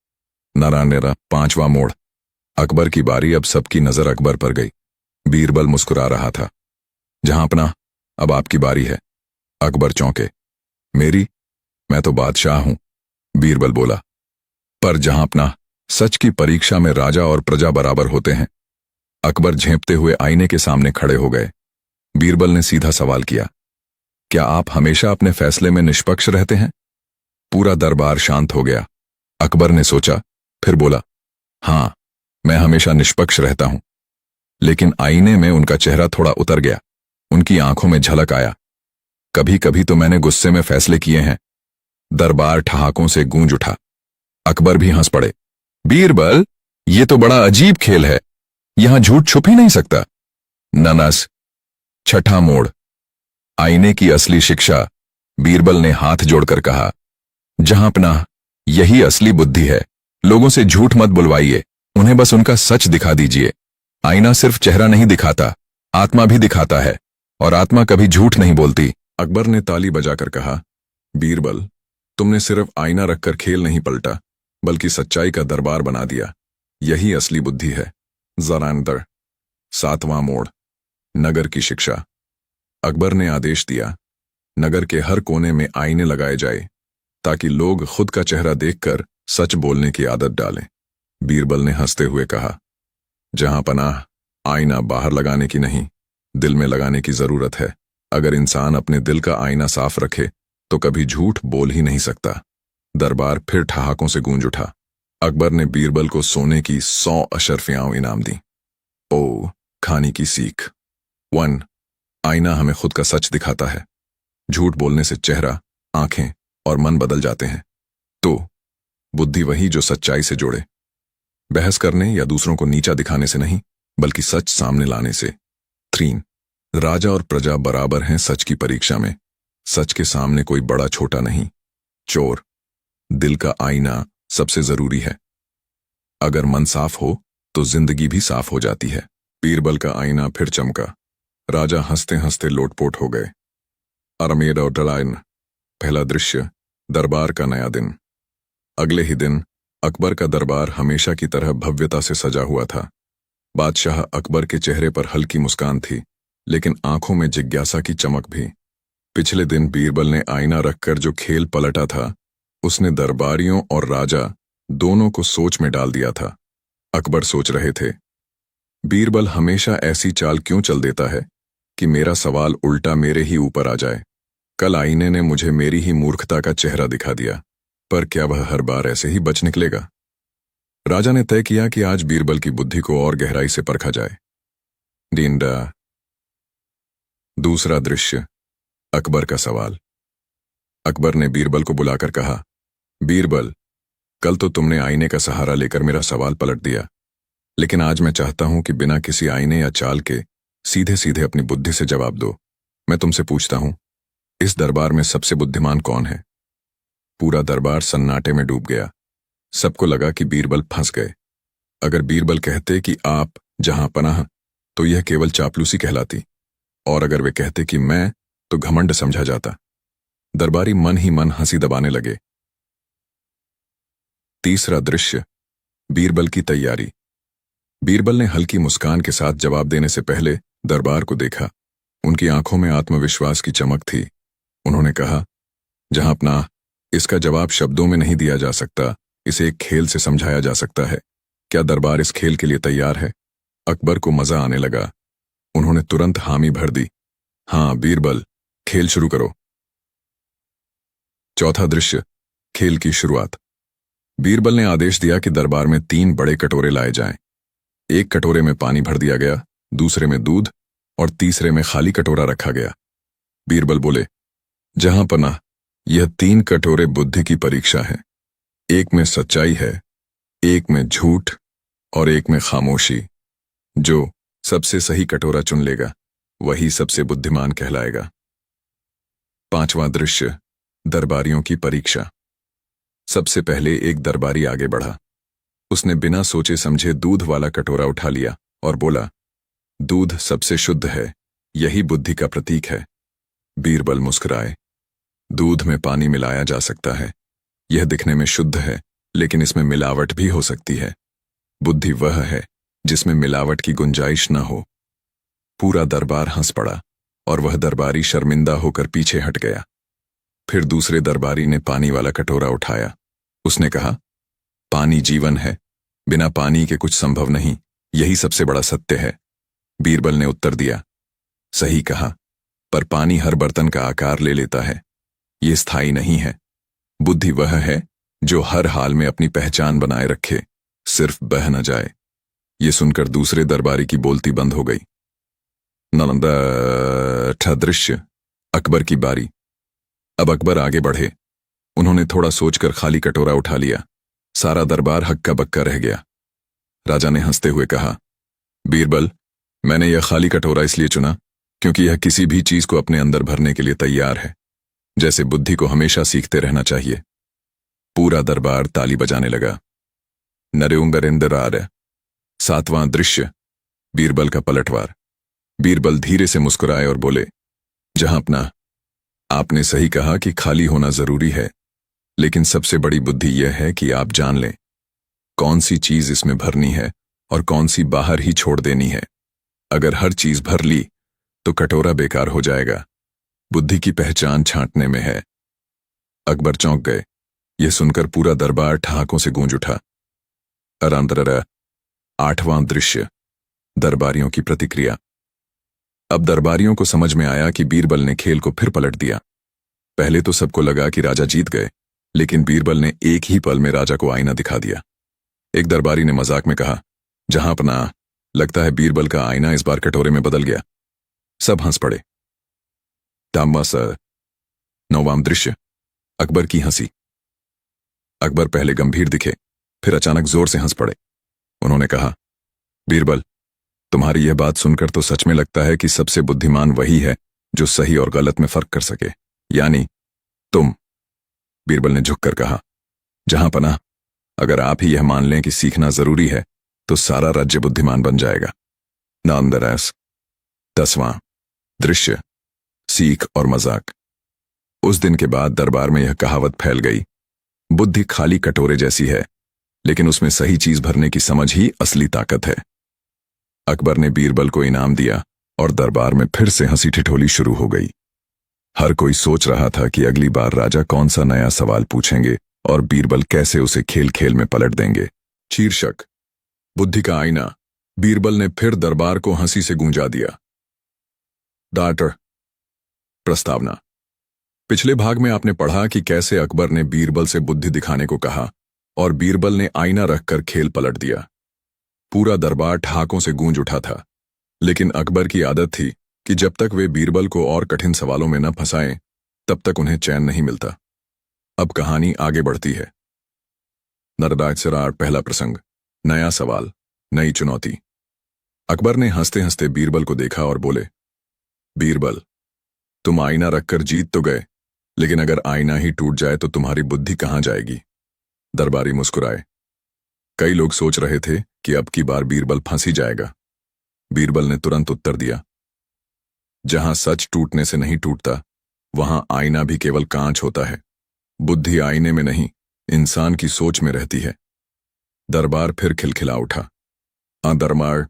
नारायण। 5वां मोड़। अकबर की बारी। अब सबकी नजर अकबर पर गई। बीरबल मुस्कुरा रहा था। जहां अपना, अब आपकी बारी है। अकबर चौंके। मेरी? मैं तो बादशाह हूं, बीरबल बोला। पर जहां अपना, सच की परीक्षा में राजा और प्रजा बराबर होते हैं। अकबर झेंपते हुए आईने के सामने खड़े हो गए। बीरबल ने सीधा सवाल किया, क्या आप हमेशा अपने फैसले में निष्पक्ष रहते हैं? पूरा दरबार शांत हो गया। अकबर ने सोचा, फिर बोला, हां, मैं हमेशा निष्पक्ष रहता हूं। लेकिन आईने में उनका चेहरा थोड़ा उतर गया। उनकी आंखों में झलक आया। कभी कभी तो मैंने गुस्से में फैसले किए हैं। दरबार ठहाकों से गूंज उठा। अकबर भी हंस पड़े। बीरबल, ये तो बड़ा अजीब खेल है, यहां झूठ छुप ही नहीं सकता। ननस। 6ठा मोड़। आईने की असली शिक्षा। बीरबल ने हाथ जोड़कर कहा, जहां अपना, यही असली बुद्धि है। लोगों से झूठ मत बुलवाइए, उन्हें बस उनका सच दिखा दीजिए। आईना सिर्फ चेहरा नहीं दिखाता, आत्मा भी दिखाता है, और आत्मा कभी झूठ नहीं बोलती। अकबर ने ताली बजाकर कहा, बीरबल, तुमने सिर्फ आईना रखकर खेल नहीं पलटा, बल्कि सच्चाई का दरबार बना दिया। यही असली बुद्धि है। जरा अंदर। 7वां मोड़। नगर की शिक्षा। अकबर ने आदेश दिया, नगर के हर कोने में आईने लगाए जाए, ताकि लोग खुद का चेहरा देखकर सच बोलने की आदत डालें। बीरबल ने हंसते हुए कहा, जहां पनाह, आईना बाहर लगाने की नहीं, दिल में लगाने की जरूरत है। अगर इंसान अपने दिल का आईना साफ रखे तो कभी झूठ बोल ही नहीं सकता। दरबार फिर ठहाकों से गूंज उठा। अकबर ने बीरबल को सोने की 100 अशर्फियां इनाम दी। ओ, खाने की सीख। 1। आईना हमें खुद का सच दिखाता है। झूठ बोलने से चेहरा, आंखें और मन बदल जाते हैं। 2। बुद्धि वही जो सच्चाई से जोड़े, बहस करने या दूसरों को नीचा दिखाने से नहीं, बल्कि सच सामने लाने से। 3। राजा और प्रजा बराबर हैं सच की परीक्षा में। सच के सामने कोई बड़ा छोटा नहीं। 4। दिल का आईना सबसे जरूरी है। अगर मन साफ हो तो जिंदगी भी साफ हो जाती है। बीरबल का आईना फिर चमका। राजा हंसते हंसते लोटपोट हो गए। अरमेड और डलाइन। पहला दृश्य, दरबार का नया दिन। अगले ही दिन अकबर का दरबार हमेशा की तरह भव्यता से सजा हुआ था। बादशाह अकबर के चेहरे पर हल्की मुस्कान थी, लेकिन आंखों में जिज्ञासा की चमक भी। पिछले दिन बीरबल ने आईना रखकर जो खेल पलटा था, उसने दरबारियों और राजा दोनों को सोच में डाल दिया था। अकबर सोच रहे थे, बीरबल हमेशा ऐसी चाल क्यों चल देता है कि मेरा सवाल उल्टा मेरे ही ऊपर आ जाए। कल आईने ने मुझे मेरी ही मूर्खता का चेहरा दिखा दिया, पर क्या वह हर बार ऐसे ही बच निकलेगा? राजा ने तय किया कि आज बीरबल की बुद्धि को और गहराई से परखा जाए। डींडा। दूसरा दृश्य, अकबर का सवाल। अकबर ने बीरबल को बुलाकर कहा, बीरबल, कल तो तुमने आईने का सहारा लेकर मेरा सवाल पलट दिया, लेकिन आज मैं चाहता हूं कि बिना किसी आईने या चाल के सीधे सीधे अपनी बुद्धि से जवाब दो। मैं तुमसे पूछता हूं, इस दरबार में सबसे बुद्धिमान कौन है? पूरा दरबार सन्नाटे में डूब गया। सबको लगा कि बीरबल फंस गए। अगर बीरबल कहते कि आप जहां पनाह, तो यह केवल चापलूसी कहलाती, और अगर वे कहते कि मैं, तो घमंड समझा जाता। दरबारी मन ही मन हंसी दबाने लगे। तीसरा दृश्य, बीरबल की तैयारी। बीरबल ने हल्की मुस्कान के साथ जवाब देने से पहले दरबार को देखा। उनकी आंखों में आत्मविश्वास की चमक थी। उन्होंने कहा, जहां अपना, इसका जवाब शब्दों में नहीं दिया जा सकता, इसे एक खेल से समझाया जा सकता है। क्या दरबार इस खेल के लिए तैयार है? अकबर को मजा आने लगा। उन्होंने तुरंत हामी भर दी। हाँ बीरबल, खेल शुरू करो। चौथा दृश्य, खेल की शुरुआत। बीरबल ने आदेश दिया कि दरबार में 3 बड़े कटोरे लाए जाएं। एक कटोरे में पानी भर दिया गया, दूसरे में दूध और तीसरे में खाली कटोरा रखा गया। बीरबल बोले, जहां पनाह, यह 3 कटोरे बुद्धि की परीक्षा है। एक में सच्चाई है, एक में झूठ और एक में खामोशी। जो सबसे सही कटोरा चुन लेगा, वही सबसे बुद्धिमान कहलाएगा। पांचवां दृश्य, दरबारियों की परीक्षा। सबसे पहले एक दरबारी आगे बढ़ा। उसने बिना सोचे समझे दूध वाला कटोरा उठा लिया और बोला, दूध सबसे शुद्ध है, यही बुद्धि का प्रतीक है। बीरबल मुस्कुराए। दूध में पानी मिलाया जा सकता है, यह दिखने में शुद्ध है, लेकिन इसमें मिलावट भी हो सकती है। बुद्धि वह है जिसमें मिलावट की गुंजाइश न हो। पूरा दरबार हंस पड़ा और वह दरबारी शर्मिंदा होकर पीछे हट गया। फिर दूसरे दरबारी ने पानी वाला कटोरा उठाया। उसने कहा, पानी जीवन है, बिना पानी के कुछ संभव नहीं, यही सबसे बड़ा सत्य है। बीरबल ने उत्तर दिया, सही कहा, पर पानी हर बर्तन का आकार ले लेता है, ये स्थायी नहीं है। बुद्धि वह है जो हर हाल में अपनी पहचान बनाए रखे, सिर्फ बह न जाए। ये सुनकर दूसरे दरबारी की बोलती बंद हो गई। नलंदा दृश्य, अकबर की बारी। अब अकबर आगे बढ़े। उन्होंने थोड़ा सोचकर खाली कटोरा उठा लिया। सारा दरबार हक्का बक्का रह गया। राजा ने हंसते हुए कहा, बीरबल, मैंने यह खाली कटोरा इसलिए चुना क्योंकि यह किसी भी चीज को अपने अंदर भरने के लिए तैयार है, जैसे बुद्धि को हमेशा सीखते रहना चाहिए। पूरा दरबार ताली बजाने लगा। नरेंद्र। सातवां दृश्य, बीरबल का पलटवार। बीरबल धीरे से मुस्कुराए और बोले, जहां अपना, आपने सही कहा कि खाली होना जरूरी है, लेकिन सबसे बड़ी बुद्धि यह है कि आप जान लें कौन सी चीज इसमें भरनी है और कौन सी बाहर ही छोड़ देनी है। अगर हर चीज भर ली तो कटोरा बेकार हो जाएगा। बुद्धि की पहचान छांटने में है। अकबर चौंक गए। यह सुनकर पूरा दरबार ठहाकों से गूंज उठा। अरांतरा। आठवां दृश्य, दरबारियों की प्रतिक्रिया। अब दरबारियों को समझ में आया कि बीरबल ने खेल को फिर पलट दिया। पहले तो सबको लगा कि राजा जीत गए, लेकिन बीरबल ने एक ही पल में राजा को आईना दिखा दिया। एक दरबारी ने मजाक में कहा, जहां अपना, लगता है बीरबल का आईना इस बार कटोरे में बदल गया। सब हंस पड़े। नौवां दृश्य, अकबर की हंसी। अकबर पहले गंभीर दिखे, फिर अचानक जोर से हंस पड़े। उन्होंने कहा, बीरबल, तुम्हारी यह बात सुनकर तो सच में लगता है कि सबसे बुद्धिमान वही है जो सही और गलत में फर्क कर सके, यानी तुम। बीरबल ने झुककर कहा, जहां पनाह, अगर आप ही यह मान लें कि सीखना जरूरी है, तो सारा राज्य बुद्धिमान बन जाएगा। नामदरास। 10वां दृश्य, सीख और मजाक। उस दिन के बाद दरबार में यह कहावत फैल गई, बुद्धि खाली कटोरे जैसी है, लेकिन उसमें सही चीज भरने की समझ ही असली ताकत है। अकबर ने बीरबल को इनाम दिया और दरबार में फिर से हंसी ठिठोली शुरू हो गई। हर कोई सोच रहा था कि अगली बार राजा कौन सा नया सवाल पूछेंगे और बीरबल कैसे उसे खेल खेल में पलट देंगे। शीर्षक, बुद्धि का आईना। बीरबल ने फिर दरबार को हंसी से गूंजा दिया। डार्टर। प्रस्तावना। पिछले भाग में आपने पढ़ा कि कैसे अकबर ने बीरबल से बुद्धि दिखाने को कहा और बीरबल ने आईना रखकर खेल पलट दिया। पूरा दरबार ठहाकों से गूंज उठा था, लेकिन अकबर की आदत थी कि जब तक वे बीरबल को और कठिन सवालों में न फंसाएं, तब तक उन्हें चैन नहीं मिलता। अब कहानी आगे बढ़ती है। नरराज सिरार। पहला प्रसंग, नया सवाल, नई चुनौती। अकबर ने हंसते हंसते बीरबल को देखा और बोले, बीरबल, तुम आईना रखकर जीत तो गए, लेकिन अगर आईना ही टूट जाए तो तुम्हारी बुद्धि कहां जाएगी। दरबारी मुस्कुराए। कई लोग सोच रहे थे कि अब की बार बीरबल फंस ही जाएगा। बीरबल ने तुरंत उत्तर दिया, जहां सच टूटने से नहीं टूटता, वहां आईना भी केवल कांच होता है। बुद्धि आईने में नहीं, इंसान की सोच में रहती है। दरबार फिर खिलखिला उठा। दरबार।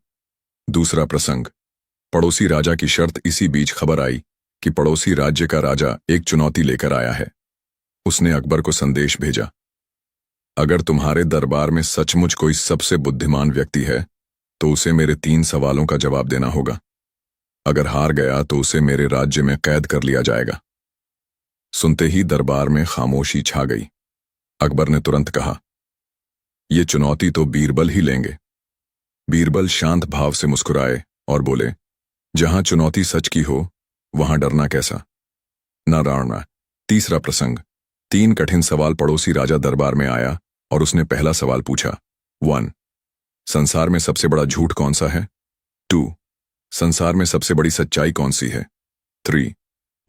दूसरा प्रसंग, पड़ोसी राजा की शर्त। इसी बीच खबर आई कि पड़ोसी राज्य का राजा एक चुनौती लेकर आया है। उसने अकबर को संदेश भेजा, अगर तुम्हारे दरबार में सचमुच कोई सबसे बुद्धिमान व्यक्ति है तो उसे मेरे 3 सवालों का जवाब देना होगा। अगर हार गया तो उसे मेरे राज्य में कैद कर लिया जाएगा। सुनते ही दरबार में खामोशी छा गई। अकबर ने तुरंत कहा, यह चुनौती तो बीरबल ही लेंगे। बीरबल शांत भाव से मुस्कुराए और बोले, जहां चुनौती सच की हो वहां डरना कैसा। नारायण। तीसरा प्रसंग, 3 कठिन सवाल। पड़ोसी राजा दरबार में आया और उसने पहला सवाल पूछा। 1, संसार में सबसे बड़ा झूठ कौन सा है। 2, संसार में सबसे बड़ी सच्चाई कौन सी है। 3,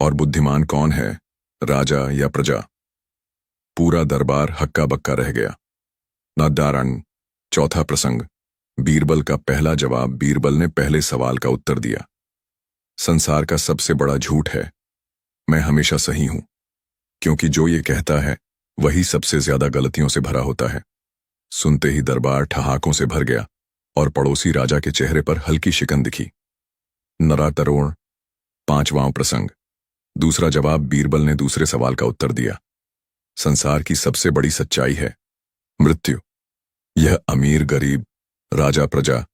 और बुद्धिमान कौन है, राजा या प्रजा। पूरा दरबार हक्का बक्का रह गया। नारायण। चौथा प्रसंग, बीरबल का पहला जवाब। बीरबल ने पहले सवाल का उत्तर दिया, संसार का सबसे बड़ा झूठ है, मैं हमेशा सही हूं, क्योंकि जो ये कहता है वही सबसे ज्यादा गलतियों से भरा होता है। सुनते ही दरबार ठहाकों से भर गया और पड़ोसी राजा के चेहरे पर हल्की शिकन दिखी। नरातरोण। 5वां प्रसंग, दूसरा जवाब। बीरबल ने दूसरे सवाल का उत्तर दिया, संसार की सबसे बड़ी सच्चाई है मृत्यु। यह अमीर गरीब, राजा प्रजा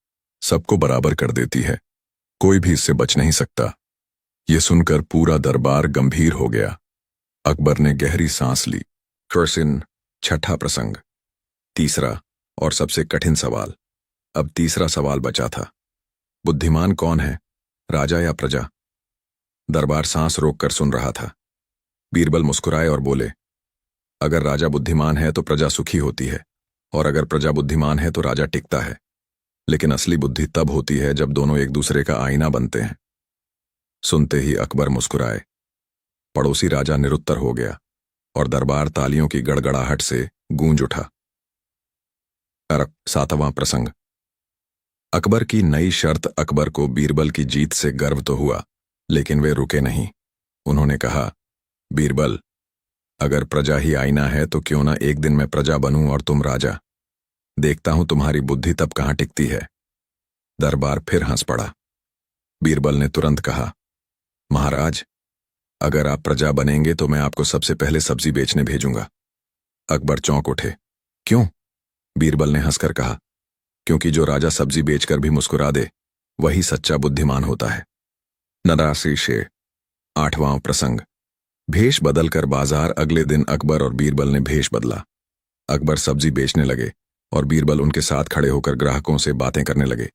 सबको बराबर कर देती है, कोई भी इससे बच नहीं सकता। यह सुनकर पूरा दरबार गंभीर हो गया। अकबर ने गहरी सांस ली। कर्सिन। 6ठा प्रसंग, तीसरा और सबसे कठिन सवाल। अब तीसरा सवाल बचा था, बुद्धिमान कौन है, राजा या प्रजा। दरबार सांस रोककर सुन रहा था। बीरबल मुस्कुराए और बोले, अगर राजा बुद्धिमान है तो प्रजा सुखी होती है, और अगर प्रजा बुद्धिमान है तो राजा टिकता है। लेकिन असली बुद्धि तब होती है जब दोनों एक दूसरे का आईना बनते हैं। सुनते ही अकबर मुस्कुराए। पड़ोसी राजा निरुत्तर हो गया और दरबार तालियों की गड़गड़ाहट से गूंज उठा। 7वां प्रसंग, अकबर की नई शर्त। अकबर को बीरबल की जीत से गर्व तो हुआ, लेकिन वे रुके नहीं। उन्होंने कहा, बीरबल, अगर प्रजा ही आईना है तो क्यों ना एक दिन मैं प्रजा बनूं और तुम राजा। देखता हूं तुम्हारी बुद्धि तब कहां टिकती है। दरबार फिर हंस पड़ा। बीरबल ने तुरंत कहा, महाराज, अगर आप प्रजा बनेंगे तो मैं आपको सबसे पहले सब्जी बेचने भेजूंगा। अकबर चौंक उठे। क्यों? बीरबल ने हंसकर कहा, क्योंकि जो राजा सब्जी बेचकर भी मुस्कुरा दे वही सच्चा बुद्धिमान होता है। नरासी शेर। 8वां प्रसंग, भेष बदलकर बाजार। अगले दिन अकबर और बीरबल ने भेष बदला। अकबर सब्जी बेचने लगे और बीरबल उनके साथ खड़े होकर ग्राहकों से बातें करने लगे।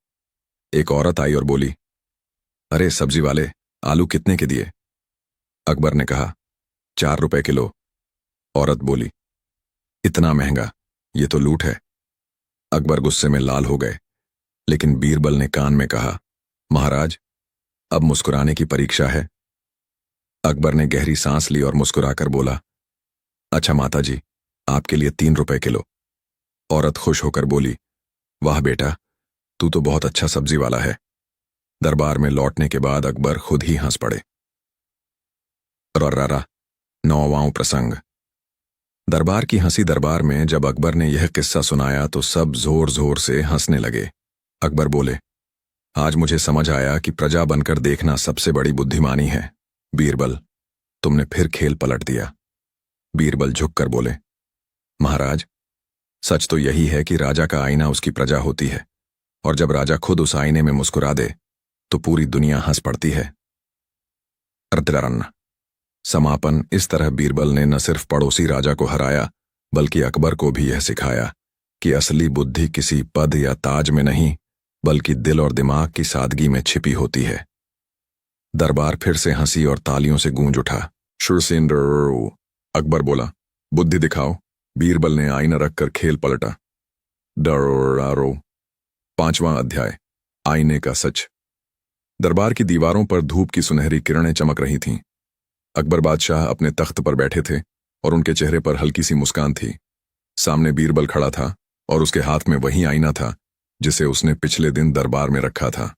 एक औरत आई और बोली, अरे सब्जी वाले, आलू कितने के दिए। अकबर ने कहा, 4 रुपए किलो। औरत बोली, इतना महंगा, ये तो लूट है। अकबर गुस्से में लाल हो गए, लेकिन बीरबल ने कान में कहा, महाराज, अब मुस्कुराने की परीक्षा है। अकबर ने गहरी सांस ली और मुस्कुराकर बोला, अच्छा माताजी, आपके लिए 3 रुपए किलो। औरत खुश होकर बोली, वाह बेटा, तू तो बहुत अच्छा सब्जी वाला है। दरबार में लौटने के बाद अकबर खुद ही हंस पड़े। रर्रारा 9वां प्रसंग। दरबार की हंसी दरबार में जब अकबर ने यह किस्सा सुनाया तो सब जोर जोर से हंसने लगे। अकबर बोले, आज मुझे समझ आया कि प्रजा बनकर देखना सबसे बड़ी बुद्धिमानी है। बीरबल, तुमने फिर खेल पलट दिया। बीरबल झुककर बोले, महाराज, सच तो यही है कि राजा का आईना उसकी प्रजा होती है, और जब राजा खुद उस आईने में मुस्कुरा दे तो पूरी दुनिया हंस पड़ती है। अर्धरन्न समापन। इस तरह बीरबल ने न सिर्फ पड़ोसी राजा को हराया बल्कि अकबर को भी यह सिखाया कि असली बुद्धि किसी पद या ताज में नहीं बल्कि दिल और दिमाग की सादगी में छिपी होती है। दरबार फिर से हंसी और तालियों से गूंज उठा। शुरसेंद्र, अकबर बोला, बुद्धि दिखाओ। बीरबल ने आईना रखकर खेल पलटा। डरो। 5वां अध्याय, आईने का सच। दरबार की दीवारों पर धूप की सुनहरी किरणें चमक रही थीं। अकबर बादशाह अपने तख्त पर बैठे थे और उनके चेहरे पर हल्की सी मुस्कान थी। सामने बीरबल खड़ा था और उसके हाथ में वही आईना था जिसे उसने पिछले दिन दरबार में रखा था।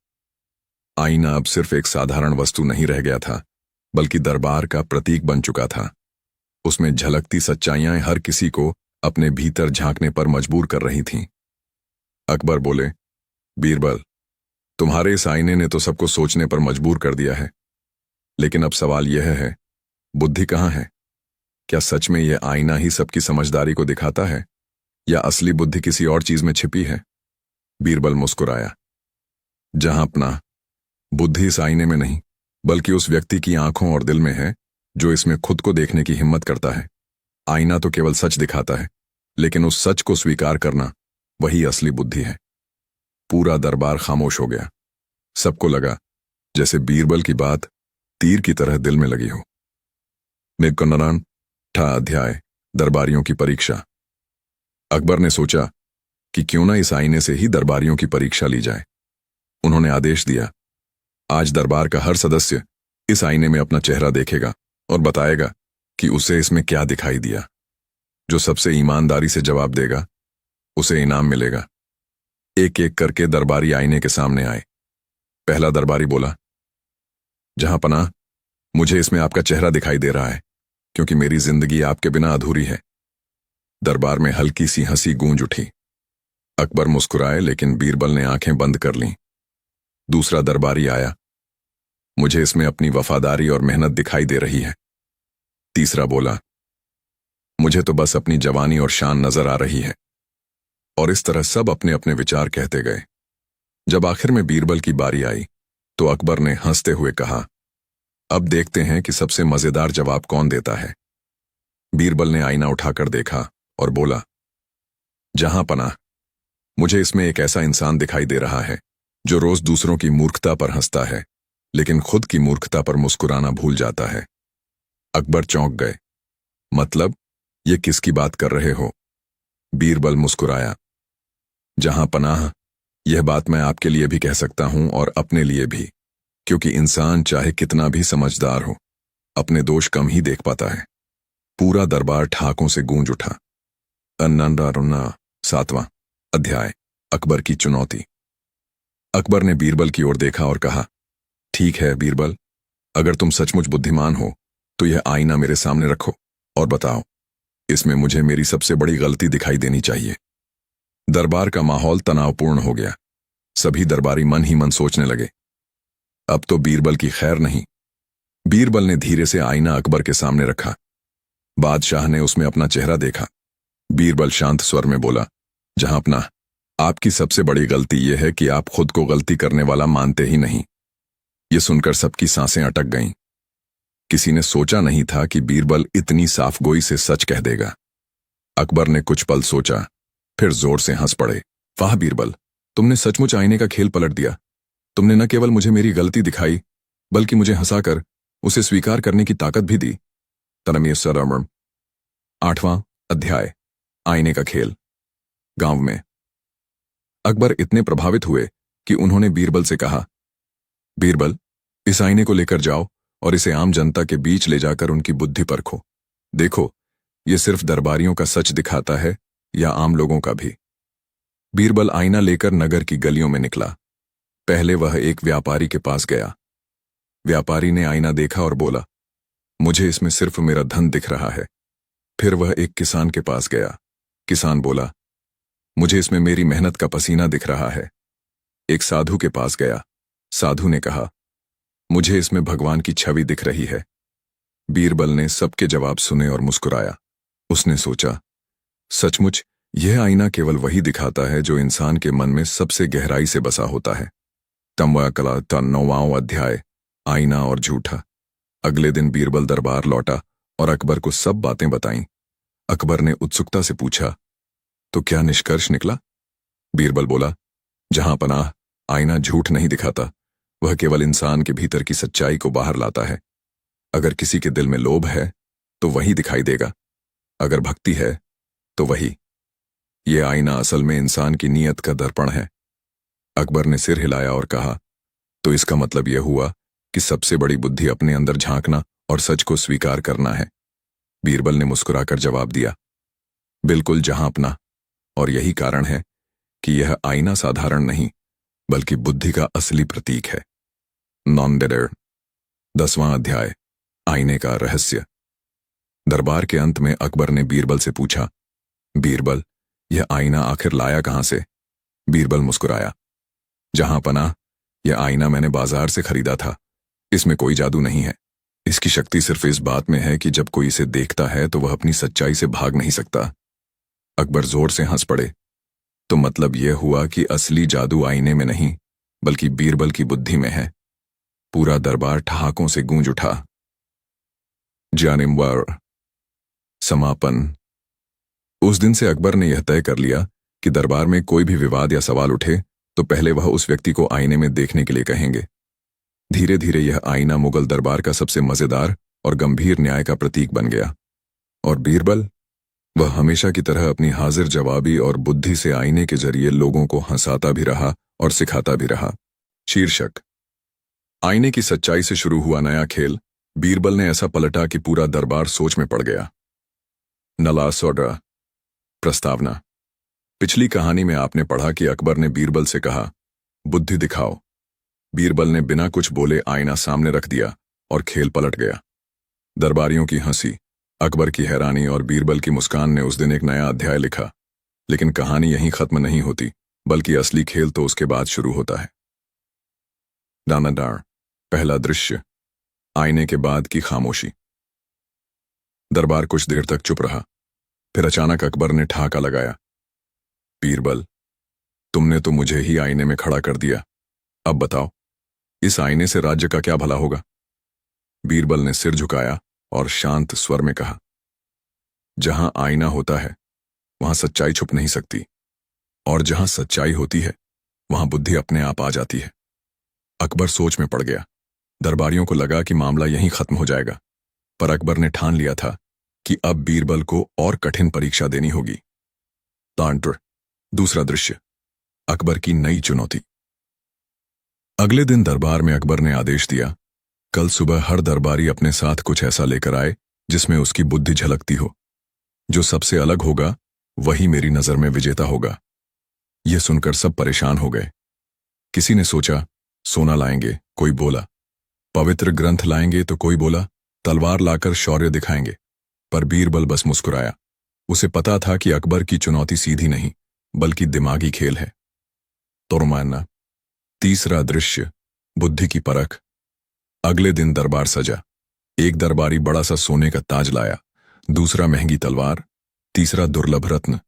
आईना अब सिर्फ एक साधारण वस्तु नहीं रह गया था बल्कि दरबार का प्रतीक बन चुका था। उसमें झलकती सच्चाइयां हर किसी को अपने भीतर झांकने पर मजबूर कर रही थीं। अकबर बोले, बीरबल, तुम्हारे इस आईने ने तो सबको सोचने पर मजबूर कर दिया है, लेकिन अब सवाल यह है, बुद्धि कहाँ है? क्या सच में यह आईना ही सबकी समझदारी को दिखाता है या असली बुद्धि किसी और चीज में छिपी है? बीरबल मुस्कुराया। जहां अपना बुद्धि इस आईने में नहीं बल्कि उस व्यक्ति की आंखों और दिल में है जो इसमें खुद को देखने की हिम्मत करता है। आईना तो केवल सच दिखाता है, लेकिन उस सच को स्वीकार करना वही असली बुद्धि है। पूरा दरबार खामोश हो गया। सबको लगा जैसे बीरबल की बात तीर की तरह दिल में लगी हो। मेघकन्नरान 8वां अध्याय, दरबारियों की परीक्षा। अकबर ने सोचा कि क्यों ना इस आईने से ही दरबारियों की परीक्षा ली जाए। उन्होंने आदेश दिया, आज दरबार का हर सदस्य इस आईने में अपना चेहरा देखेगा और बताएगा कि उसे इसमें क्या दिखाई दिया। जो सबसे ईमानदारी से जवाब देगा उसे इनाम मिलेगा। एक एक करके दरबारी आईने के सामने आए। पहला दरबारी बोला, जहां पनाह, मुझे इसमें आपका चेहरा दिखाई दे रहा है क्योंकि मेरी जिंदगी आपके बिना अधूरी है। दरबार में हल्की सी हंसी गूंज उठी। अकबर मुस्कुराए लेकिन बीरबल ने आंखें बंद कर लीं। दूसरा दरबारी आया, मुझे इसमें अपनी वफादारी और मेहनत दिखाई दे रही है। तीसरा बोला, मुझे तो बस अपनी जवानी और शान नजर आ रही है। और इस तरह सब अपने अपने विचार कहते गए। जब आखिर में बीरबल की बारी आई तो अकबर ने हंसते हुए कहा, अब देखते हैं कि सबसे मजेदार जवाब कौन देता है। बीरबल ने आईना उठाकर देखा और बोला, जहां पनाह, मुझे इसमें एक ऐसा इंसान दिखाई दे रहा है जो रोज दूसरों की मूर्खता पर हंसता है लेकिन खुद की मूर्खता पर मुस्कुराना भूल जाता है। अकबर चौंक गए। मतलब, ये किसकी बात कर रहे हो? बीरबल मुस्कुराया, जहां पनाह, यह बात मैं आपके लिए भी कह सकता हूं और अपने लिए भी, क्योंकि इंसान चाहे कितना भी समझदार हो अपने दोष कम ही देख पाता है। पूरा दरबार ठाकों से गूंज उठा। 7वां अध्याय, अकबर की चुनौती। अकबर ने बीरबल की ओर देखा और कहा, ठीक है बीरबल, अगर तुम सचमुच बुद्धिमान हो तो यह आईना मेरे सामने रखो और बताओ, इसमें मुझे मेरी सबसे बड़ी गलती दिखाई देनी चाहिए। दरबार का माहौल तनावपूर्ण हो गया। सभी दरबारी मन ही मन सोचने लगे, अब तो बीरबल की खैर नहीं। बीरबल ने धीरे से आईना अकबर के सामने रखा। बादशाह ने उसमें अपना चेहरा देखा। बीरबल शांत स्वर में बोला, जहां अपना, आपकी सबसे बड़ी गलती यह है कि आप खुद को गलती करने वाला मानते ही नहीं। यह सुनकर सबकी सांसें अटक गईं। किसी ने सोचा नहीं था कि बीरबल इतनी साफगोई से सच कह देगा। अकबर ने कुछ पल सोचा, फिर जोर से हंस पड़े। वाह बीरबल, तुमने सचमुच आईने का खेल पलट दिया। तुमने न केवल मुझे मेरी गलती दिखाई बल्कि मुझे हंसाकर उसे स्वीकार करने की ताकत भी दी। तनमीर सरमर 8वां अध्याय, आईने का खेल। गांव में अकबर इतने प्रभावित हुए कि उन्होंने बीरबल से कहा, बीरबल, इस आईने को लेकर जाओ और इसे आम जनता के बीच ले जाकर उनकी बुद्धि परखो। देखो, ये सिर्फ दरबारियों का सच दिखाता है या आम लोगों का भी। बीरबल आईना लेकर नगर की गलियों में निकला। पहले वह एक व्यापारी के पास गया। व्यापारी ने आईना देखा और बोला, मुझे इसमें सिर्फ मेरा धन दिख रहा है। फिर वह एक किसान के पास गया। किसान बोला, मुझे इसमें मेरी मेहनत का पसीना दिख रहा है। एक साधु के पास गया। साधु ने कहा, मुझे इसमें भगवान की छवि दिख रही है। बीरबल ने सबके जवाब सुने और मुस्कुराया। उसने सोचा, सचमुच यह आईना केवल वही दिखाता है जो इंसान के मन में सबसे गहराई से बसा होता है। तमवा कला 9वां अध्याय, आईना और झूठा। अगले दिन बीरबल दरबार लौटा और अकबर को सब बातें बताईं। अकबर ने उत्सुकता से पूछा, तो क्या निष्कर्ष निकला? बीरबल बोला, जहां पनाह, आईना झूठ नहीं दिखाता, वह केवल इंसान के भीतर की सच्चाई को बाहर लाता है। अगर किसी के दिल में लोभ है तो वही दिखाई देगा, अगर भक्ति है तो वही। ये आईना असल में इंसान की नीयत का दर्पण है। अकबर ने सिर हिलाया और कहा, तो इसका मतलब यह हुआ कि सबसे बड़ी बुद्धि अपने अंदर झांकना और सच को स्वीकार करना है। बीरबल ने मुस्कुराकर जवाब दिया, बिल्कुल जहां अपना, और यही कारण है कि यह आईना साधारण नहीं बल्कि बुद्धि का असली प्रतीक है। नॉन-डेडर 10वां अध्याय, आईने का रहस्य। दरबार के अंत में अकबर ने बीरबल से पूछा, बीरबल, यह आईना आखिर लाया कहां से? बीरबल मुस्कुराया, जहां पनाह, यह आईना मैंने बाजार से खरीदा था। इसमें कोई जादू नहीं है। इसकी शक्ति सिर्फ इस बात में है कि जब कोई इसे देखता है तो वह अपनी सच्चाई से भाग नहीं सकता। अकबर जोर से हंस पड़े। तो मतलब यह हुआ कि असली जादू आईने में नहीं बल्कि बीरबल की बुद्धि में है। पूरा दरबार ठहाकों से गूंज उठा। जानिमवार समापन। उस दिन से अकबर ने यह तय कर लिया कि दरबार में कोई भी विवाद या सवाल उठे तो पहले वह उस व्यक्ति को आईने में देखने के लिए कहेंगे। धीरे धीरे यह आईना मुगल दरबार का सबसे मजेदार और गंभीर न्याय का प्रतीक बन गया। और बीरबल, वह हमेशा की तरह अपनी हाजिर जवाबी और बुद्धि से आईने के जरिए लोगों को हंसाता भी रहा और सिखाता भी रहा। शीर्षक, आईने की सच्चाई से शुरू हुआ नया खेल बीरबल ने ऐसा पलटा कि पूरा दरबार सोच में पड़ गया। नलासोडा। प्रस्तावना। पिछली कहानी में आपने पढ़ा कि अकबर ने बीरबल से कहा, बुद्धि दिखाओ। बीरबल ने बिना कुछ बोले आईना सामने रख दिया और खेल पलट गया। दरबारियों की हंसी, अकबर की हैरानी और बीरबल की मुस्कान ने उस दिन एक नया अध्याय लिखा। लेकिन कहानी यहीं खत्म नहीं होती, बल्कि असली खेल तो उसके बाद शुरू होता है। दानादार। पहला दृश्य, आईने के बाद की खामोशी। दरबार कुछ देर तक चुप रहा। फिर अचानक अकबर ने ठहाका लगाया, बीरबल, तुमने तो मुझे ही आईने में खड़ा कर दिया। अब बताओ, इस आईने से राज्य का क्या भला होगा? बीरबल ने सिर झुकाया और शांत स्वर में कहा, जहां आईना होता है वहां सच्चाई छुप नहीं सकती, और जहां सच्चाई होती है वहां बुद्धि अपने आप आ जाती है। अकबर सोच में पड़ गया। दरबारियों को लगा कि मामला यहीं खत्म हो जाएगा, पर अकबर ने ठान लिया था कि अब बीरबल को और कठिन परीक्षा देनी होगी। तांत्र। दूसरा दृश्य, अकबर की नई चुनौती। अगले दिन दरबार में अकबर ने आदेश दिया, कल सुबह हर दरबारी अपने साथ कुछ ऐसा लेकर आए जिसमें उसकी बुद्धि झलकती हो। जो सबसे अलग होगा वही मेरी नजर में विजेता होगा। यह सुनकर सब परेशान हो गए। किसी ने सोचा सोना लाएंगे, कोई बोला पवित्र ग्रंथ लाएंगे, तो कोई बोला तलवार लाकर शौर्य दिखाएंगे। पर बीरबल बस मुस्कुराया। उसे पता था कि अकबर की चुनौती सीधी नहीं बल्कि दिमागी खेल है। तोरमाना। तीसरा दृश्य, बुद्धि की परख। अगले दिन दरबार सजा। एक दरबारी बड़ा सा सोने का ताज लाया, दूसरा महंगी तलवार, तीसरा दुर्लभ रत्न।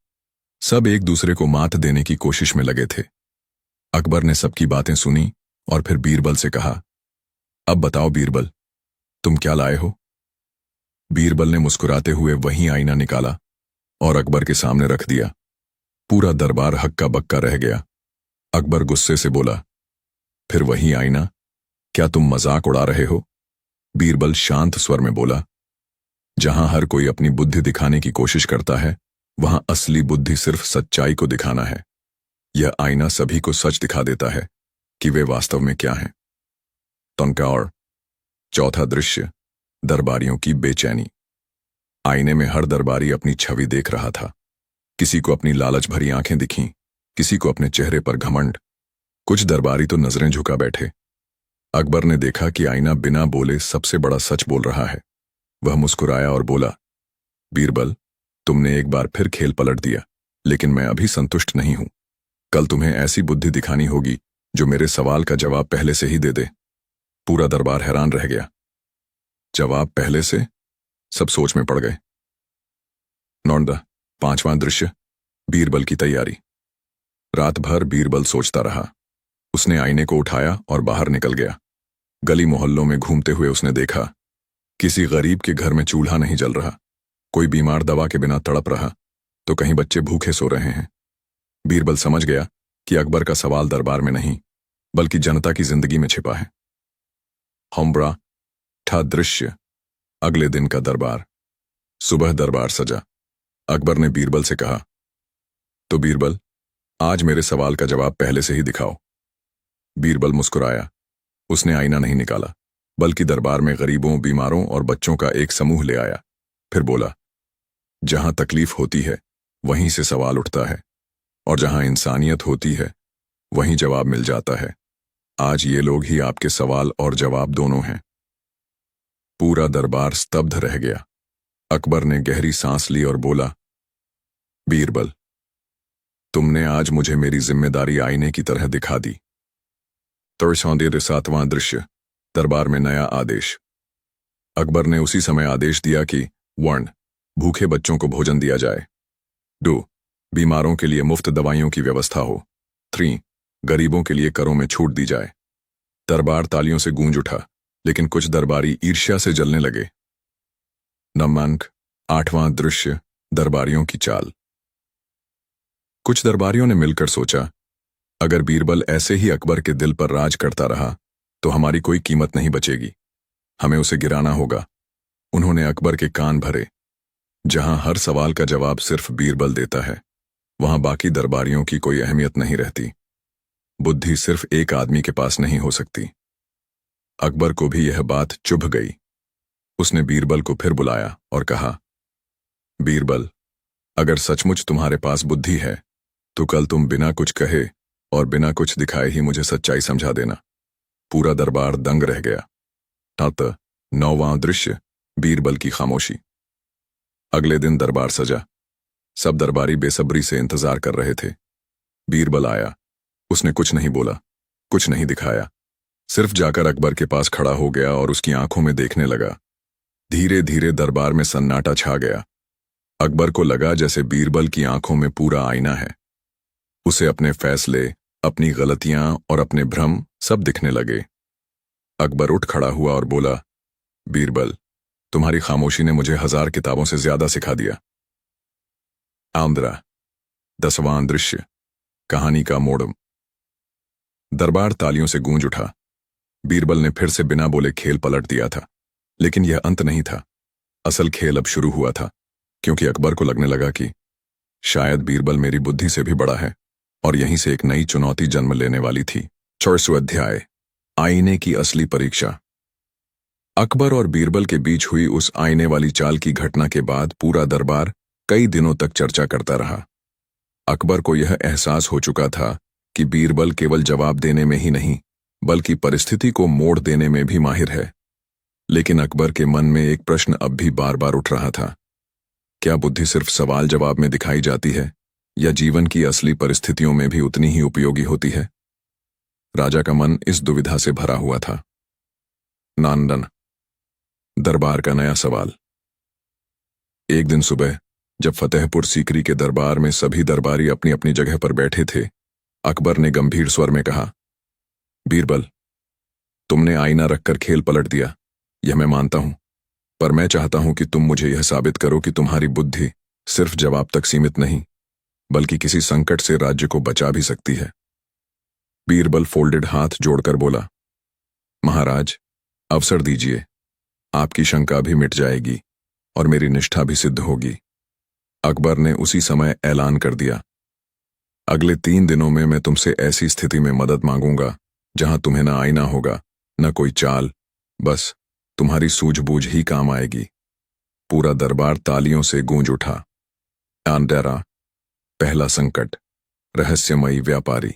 सब एक दूसरे को मात देने की कोशिश में लगे थे। अकबर ने सबकी बातें सुनी और फिर बीरबल से कहा, अब बताओ बीरबल, तुम क्या लाए हो? बीरबल ने मुस्कुराते हुए वही आईना निकाला और अकबर के सामने रख दिया। पूरा दरबार हक्का बक्का रह गया। अकबर गुस्से से बोला, फिर वही आईना? क्या तुम मजाक उड़ा रहे हो? बीरबल शांत स्वर में बोला, जहां हर कोई अपनी बुद्धि दिखाने की कोशिश करता है वहां असली बुद्धि सिर्फ सच्चाई को दिखाना है। यह आईना सभी को सच दिखा देता है कि वे वास्तव में क्या हैं। तनका। और चौथा दृश्य, दरबारियों की बेचैनी। आईने में हर दरबारी अपनी छवि देख रहा था। किसी को अपनी लालच भरी आंखें दिखीं, किसी को अपने चेहरे पर घमंड। कुछ दरबारी तो नजरें झुका बैठे। अकबर ने देखा कि आईना बिना बोले सबसे बड़ा सच बोल रहा है। वह मुस्कुराया और बोला, बीरबल, तुमने एक बार फिर खेल पलट दिया, लेकिन मैं अभी संतुष्ट नहीं हूं। कल तुम्हें ऐसी बुद्धि दिखानी होगी जो मेरे सवाल का जवाब पहले से ही दे दे। पूरा दरबार हैरान रह गया। जवाब पहले से? सब सोच में पड़ गए। नौंदा, 5वां दृश्य, बीरबल की तैयारी। रात भर बीरबल सोचता रहा। उसने आईने को उठाया और बाहर निकल गया। गली मोहल्लों में घूमते हुए उसने देखा, किसी गरीब के घर में चूल्हा नहीं जल रहा, कोई बीमार दवा के बिना तड़प रहा, तो कहीं बच्चे भूखे सो रहे हैं। बीरबल समझ गया कि अकबर का सवाल दरबार में नहीं, बल्कि जनता की जिंदगी में छिपा है। हम्ब्रा ठा दृश्य, अगले दिन का दरबार। सुबह दरबार सजा। अकबर ने बीरबल से कहा, तो बीरबल, आज मेरे सवाल का जवाब पहले से ही दिखाओ। बीरबल मुस्कुराया। उसने आईना नहीं निकाला, बल्कि दरबार में गरीबों, बीमारों और बच्चों का एक समूह ले आया। फिर बोला, जहां तकलीफ होती है वहीं से सवाल उठता है, और जहां इंसानियत होती है वहीं जवाब मिल जाता है। आज ये लोग ही आपके सवाल और जवाब दोनों हैं। पूरा दरबार स्तब्ध रह गया। अकबर ने गहरी सांस ली और बोला, बीरबल, तुमने आज मुझे मेरी जिम्मेदारी आईने की तरह दिखा दी। 7वां दृश्य, दरबार में नया आदेश। अकबर ने उसी समय आदेश दिया कि 1. भूखे बच्चों को भोजन दिया जाए। 2. बीमारों के लिए मुफ्त दवाइयों की व्यवस्था हो। 3. गरीबों के लिए करों में छूट दी जाए। दरबार तालियों से गूंज उठा, लेकिन कुछ दरबारी ईर्ष्या से जलने लगे। नमंक 8वां दृश्य, दरबारियों की चाल। कुछ दरबारियों ने मिलकर सोचा, अगर बीरबल ऐसे ही अकबर के दिल पर राज करता रहा तो हमारी कोई कीमत नहीं बचेगी, हमें उसे गिराना होगा। उन्होंने अकबर के कान भरे। जहां हर सवाल का जवाब सिर्फ बीरबल देता है, वहां बाकी दरबारियों की कोई अहमियत नहीं रहती। बुद्धि सिर्फ एक आदमी के पास नहीं हो सकती। अकबर को भी यह बात चुभ गई। उसने बीरबल को फिर बुलाया और कहा, बीरबल, अगर सचमुच तुम्हारे पास बुद्धि है तो कल तुम बिना कुछ कहे और बिना कुछ दिखाए ही मुझे सच्चाई समझा देना। पूरा दरबार दंग रह गया। 9वां दृश्य, बीरबल की खामोशी। अगले दिन दरबार सजा। सब दरबारी बेसब्री से इंतजार कर रहे थे। बीरबल आया। उसने कुछ नहीं बोला, कुछ नहीं दिखाया, सिर्फ जाकर अकबर के पास खड़ा हो गया और उसकी आंखों में देखने लगा। धीरे धीरे दरबार में सन्नाटा छा गया। अकबर को लगा जैसे बीरबल की आंखों में पूरा आईना है। उसे अपने फैसले, अपनी गलतियां और अपने भ्रम सब दिखने लगे। अकबर उठ खड़ा हुआ और बोला, बीरबल, तुम्हारी खामोशी ने मुझे 1000 किताबों से ज्यादा सिखा दिया। आंद्रा 10वां दृश्य, कहानी का मोड़। दरबार तालियों से गूंज उठा। बीरबल ने फिर से बिना बोले खेल पलट दिया था, लेकिन यह अंत नहीं था। असल खेल अब शुरू हुआ था, क्योंकि अकबर को लगने लगा कि शायद बीरबल मेरी बुद्धि से भी बड़ा है, और यहीं से एक नई चुनौती जन्म लेने वाली थी। 4वां अध्याय, आईने की असली परीक्षा। अकबर और बीरबल के बीच हुई उस आईने वाली चाल की घटना के बाद पूरा दरबार कई दिनों तक चर्चा करता रहा। अकबर को यह एहसास हो चुका था कि बीरबल केवल जवाब देने में ही नहीं, बल्कि परिस्थिति को मोड़ देने में भी माहिर है। लेकिन अकबर के मन में एक प्रश्न अब भी बार बार उठ रहा था, क्या बुद्धि सिर्फ सवाल जवाब में दिखाई जाती है, या जीवन की असली परिस्थितियों में भी उतनी ही उपयोगी होती है? राजा का मन इस दुविधा से भरा हुआ था। नांदन, दरबार का नया सवाल। एक दिन सुबह जब फतेहपुर सीकरी के दरबार में सभी दरबारी अपनी अपनी जगह पर बैठे थे, अकबर ने गंभीर स्वर में कहा, बीरबल, तुमने आईना रखकर खेल पलट दिया, यह मैं मानता हूं, पर मैं चाहता हूं कि तुम मुझे यह साबित करो कि तुम्हारी बुद्धि सिर्फ जवाब तक सीमित नहीं, बल्कि किसी संकट से राज्य को बचा भी सकती है। बीरबल फोल्डेड हाथ जोड़कर बोला, महाराज, अवसर दीजिए, आपकी शंका भी मिट जाएगी और मेरी निष्ठा भी सिद्ध होगी। अकबर ने उसी समय ऐलान कर दिया, अगले 3 दिनों में मैं तुमसे ऐसी स्थिति में मदद मांगूंगा जहां तुम्हें न आईना होगा, न कोई चाल, बस तुम्हारी सूझबूझ ही काम आएगी। पूरा दरबार तालियों से गूंज उठा। अंधेरा, पहला संकट। रहस्यमयी व्यापारी।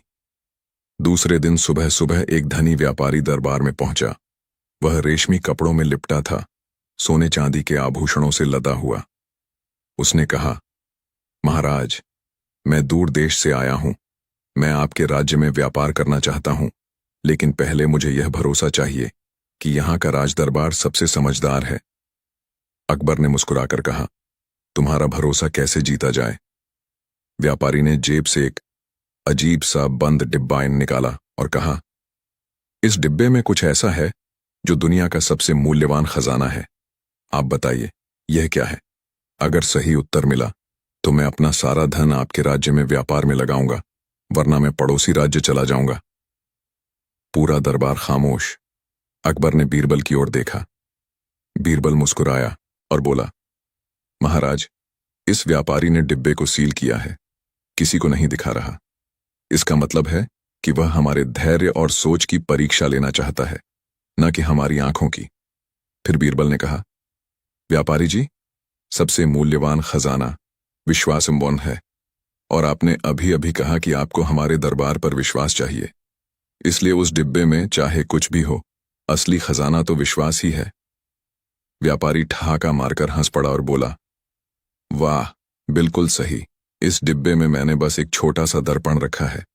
दूसरे दिन सुबह सुबह एक धनी व्यापारी दरबार में पहुंचा। वह रेशमी कपड़ों में लिपटा था, सोने चांदी के आभूषणों से लदा हुआ। उसने कहा, महाराज, मैं दूर देश से आया हूं। मैं आपके राज्य में व्यापार करना चाहता हूं, लेकिन पहले मुझे यह भरोसा चाहिए कि यहां का राज दरबार सबसे समझदार है। अकबर ने मुस्कुराकर कहा, तुम्हारा भरोसा कैसे जीता जाए? व्यापारी ने जेब से एक अजीब सा बंद डिब्बा निकाला और कहा, इस डिब्बे में कुछ ऐसा है जो दुनिया का सबसे मूल्यवान खजाना है। आप बताइए, यह क्या है? अगर सही उत्तर मिला तो मैं अपना सारा धन आपके राज्य में व्यापार में लगाऊंगा, वरना मैं पड़ोसी राज्य चला जाऊंगा। पूरा दरबार खामोश। अकबर ने बीरबल की ओर देखा। बीरबल मुस्कुराया और बोला, महाराज, इस व्यापारी ने डिब्बे को सील किया है, किसी को नहीं दिखा रहा। इसका मतलब है कि वह हमारे धैर्य और सोच की परीक्षा लेना चाहता है, न कि हमारी आंखों की। फिर बीरबल ने कहा, व्यापारी जी, सबसे मूल्यवान खजाना विश्वासमौन है, और आपने अभी अभी कहा कि आपको हमारे दरबार पर विश्वास चाहिए। इसलिए उस डिब्बे में चाहे कुछ भी हो, असली खजाना तो विश्वास ही है। व्यापारी ठहाका मारकर हंस पड़ा और बोला, वाह, बिल्कुल सही। इस डिब्बे में मैंने बस एक छोटा सा दर्पण रखा है,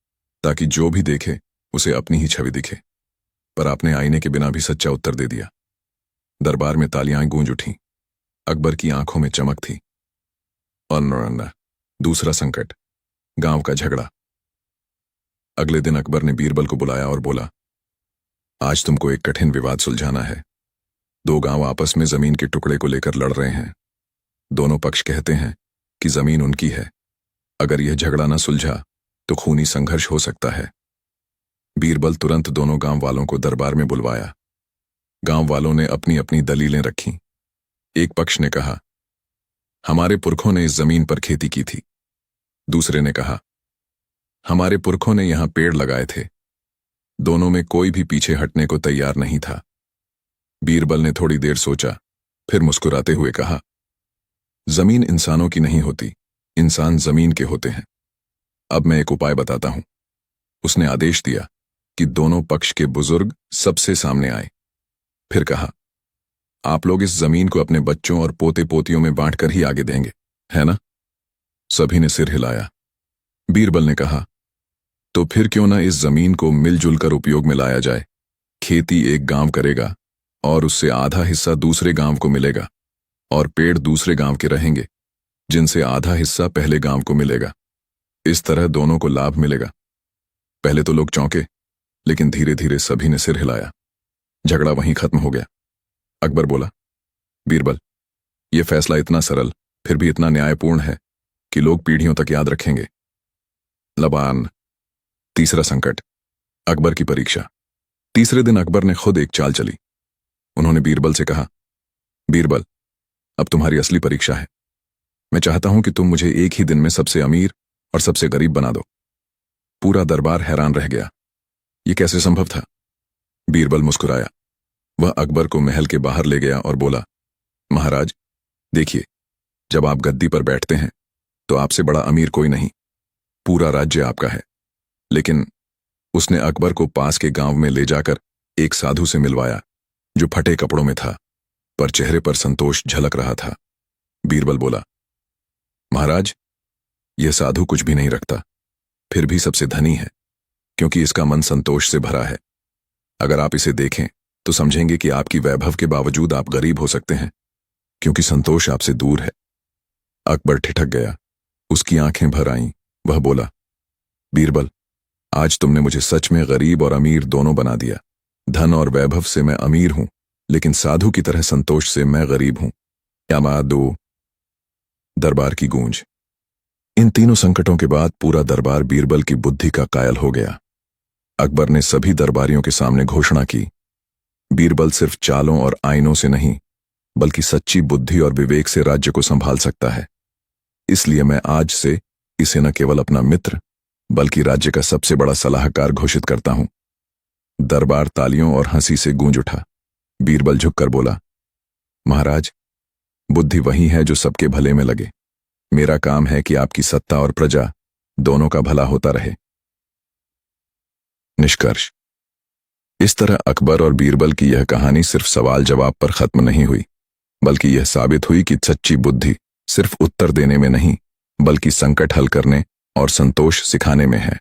ताकि जो भी देखे उसे अपनी ही छवि दिखे। पर आपने आईने के बिना भी सच्चा उत्तर दे दिया। दरबार में तालियां गूंज उठीं। अकबर की आंखों में चमक थी। और दूसरा संकट, गांव का झगड़ा। अगले दिन अकबर ने बीरबल को बुलाया और बोला, आज तुमको एक कठिन विवाद सुलझाना है। दो गांव आपस में जमीन के टुकड़े को लेकर लड़ रहे हैं। दोनों पक्ष कहते हैं कि जमीन उनकी है। अगर यह झगड़ा न सुलझा तो खूनी संघर्ष हो सकता है। बीरबल तुरंत दोनों गांव वालों को दरबार में बुलवाया। गांव वालों ने अपनी अपनी दलीलें रखीं। एक पक्ष ने कहा, हमारे पुरखों ने इस जमीन पर खेती की थी। दूसरे ने कहा, हमारे पुरखों ने यहां पेड़ लगाए थे। दोनों में कोई भी पीछे हटने को तैयार नहीं था। बीरबल ने थोड़ी देर सोचा, फिर मुस्कुराते हुए कहा, जमीन इंसानों की नहीं होती, इंसान जमीन के होते हैं। अब मैं एक उपाय बताता हूं। उसने आदेश दिया कि दोनों पक्ष के बुजुर्ग सबसे सामने आए। फिर कहा, आप लोग इस जमीन को अपने बच्चों और पोते पोतियों में बांटकर ही आगे देंगे, है ना? सभी ने सिर हिलाया। बीरबल ने कहा, तो फिर क्यों ना इस जमीन को मिलजुल कर उपयोग में लाया जाए। खेती एक गांव करेगा और उससे आधा हिस्सा दूसरे गांव को मिलेगा, और पेड़ दूसरे गांव के रहेंगे, जिनसे आधा हिस्सा पहले गांव को मिलेगा। इस तरह दोनों को लाभ मिलेगा। पहले तो लोग चौंके, लेकिन धीरे धीरे सभी ने सिर हिलाया। झगड़ा वहीं खत्म हो गया। अकबर बोला, बीरबल, यह फैसला इतना सरल फिर भी इतना न्यायपूर्ण है कि लोग पीढ़ियों तक याद रखेंगे। लबान। तीसरा संकट, अकबर की परीक्षा। तीसरे दिन अकबर ने खुद एक चाल चली। उन्होंने बीरबल से कहा, बीरबल, अब तुम्हारी असली परीक्षा है। मैं चाहता हूं कि तुम मुझे एक ही दिन में सबसे अमीर और सबसे गरीब बना दो। पूरा दरबार हैरान रह गया। यह कैसे संभव था? बीरबल मुस्कुराया। वह अकबर को महल के बाहर ले गया और बोला, महाराज, देखिए, जब आप गद्दी पर बैठते हैं तो आपसे बड़ा अमीर कोई नहीं। पूरा राज्य आपका है। लेकिन उसने अकबर को पास के गांव में ले जाकर एक साधु से मिलवाया, जो फटे कपड़ों में था, पर चेहरे पर संतोष झलक रहा था। बीरबल बोला, महाराज, यह साधु कुछ भी नहीं रखता, फिर भी सबसे धनी है, क्योंकि इसका मन संतोष से भरा है। अगर आप इसे देखें तो समझेंगे कि आपकी वैभव के बावजूद आप गरीब हो सकते हैं, क्योंकि संतोष आपसे दूर है। अकबर ठिठक गया। उसकी आंखें भर आईं। वह बोला, बीरबल, आज तुमने मुझे सच में गरीब और अमीर दोनों बना दिया। धन और वैभव से मैं अमीर हूं, लेकिन साधु की तरह संतोष से मैं गरीब हूं। क्या बात दो? दरबार की गूंज। इन तीनों संकटों के बाद पूरा दरबार बीरबल की बुद्धि का कायल हो गया। अकबर ने सभी दरबारियों के सामने घोषणा की, बीरबल सिर्फ चालों और आईनों से नहीं, बल्कि सच्ची बुद्धि और विवेक से राज्य को संभाल सकता है। इसलिए मैं आज से इसे न केवल अपना मित्र, बल्कि राज्य का सबसे बड़ा सलाहकार घोषित करता हूं। दरबार तालियों और हंसी से गूंज उठा। बीरबल झुककर बोला, महाराज, बुद्धि वही है जो सबके भले में लगे। मेरा काम है कि आपकी सत्ता और प्रजा दोनों का भला होता रहे। निष्कर्ष। इस तरह अकबर और बीरबल की यह कहानी सिर्फ सवाल जवाब पर खत्म नहीं हुई, बल्कि यह साबित हुई कि सच्ची बुद्धि सिर्फ उत्तर देने में नहीं, बल्कि संकट हल करने और संतोष सिखाने में है।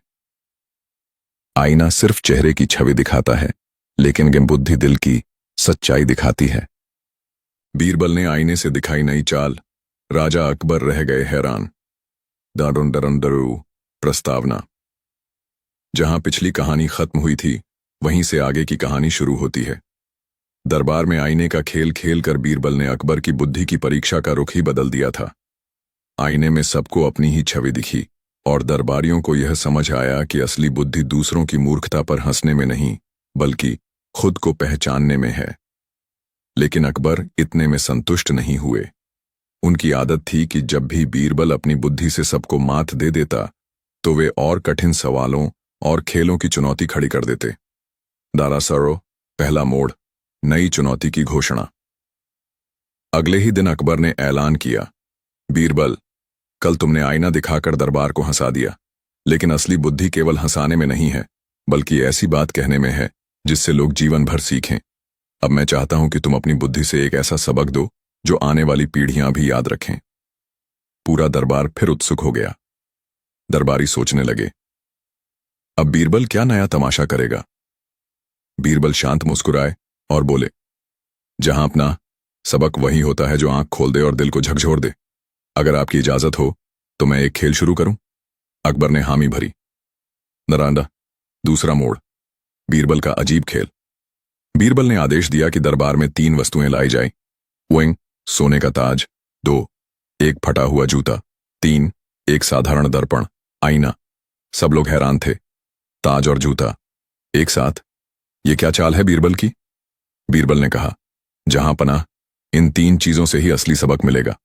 आईना सिर्फ चेहरे की छवि दिखाता है, लेकिन बुद्धि दिल की सच्चाई दिखाती है। बीरबल ने आईने से दिखाई नई चाल। राजा अकबर रह गए हैरान। दारुन दरन दरू। प्रस्तावना। जहां पिछली कहानी खत्म हुई थी, वहीं से आगे की कहानी शुरू होती है। दरबार में आईने का खेल खेल कर बीरबल ने अकबर की बुद्धि की परीक्षा का रुख ही बदल दिया था। आईने में सबको अपनी ही छवि दिखी और दरबारियों को यह समझ आया कि असली बुद्धि दूसरों की मूर्खता पर हंसने में नहीं, बल्कि खुद को पहचानने में है। लेकिन अकबर इतने में संतुष्ट नहीं हुए। उनकी आदत थी कि जब भी बीरबल अपनी बुद्धि से सबको मात दे देता, तो वे और कठिन सवालों और खेलों की चुनौती खड़ी कर देते। दारा सरो, पहला मोड़, नई चुनौती की घोषणा। अगले ही दिन अकबर ने ऐलान किया, बीरबल, कल तुमने आईना दिखाकर दरबार को हंसा दिया, लेकिन असली बुद्धि केवल हंसाने में नहीं है, बल्कि ऐसी बात कहने में है जिससे लोग जीवन भर सीखें। अब मैं चाहता हूं कि तुम अपनी बुद्धि से एक ऐसा सबक दो जो आने वाली पीढ़ियां भी याद रखें। पूरा दरबार फिर उत्सुक हो गया। दरबारी सोचने लगे, अब बीरबल क्या नया तमाशा करेगा। बीरबल शांत मुस्कुराए और बोले, जहां अपना सबक वही होता है जो आंख खोल दे और दिल को झकझोर दे। अगर आपकी इजाजत हो तो मैं एक खेल शुरू करूं। अकबर ने हामी भरी। नरांडा, दूसरा मोड़, बीरबल का अजीब खेल। बीरबल ने आदेश दिया कि दरबार में 3 वस्तुएं लाई जाए। 1 सोने का ताज, 2 एक फटा हुआ जूता, 3 एक साधारण दर्पण, आईना। सब लोग हैरान थे। ताज और जूता एक साथ, ये क्या चाल है बीरबल की? बीरबल ने कहा, जहां पनाह, इन 3 चीजों से ही असली सबक मिलेगा।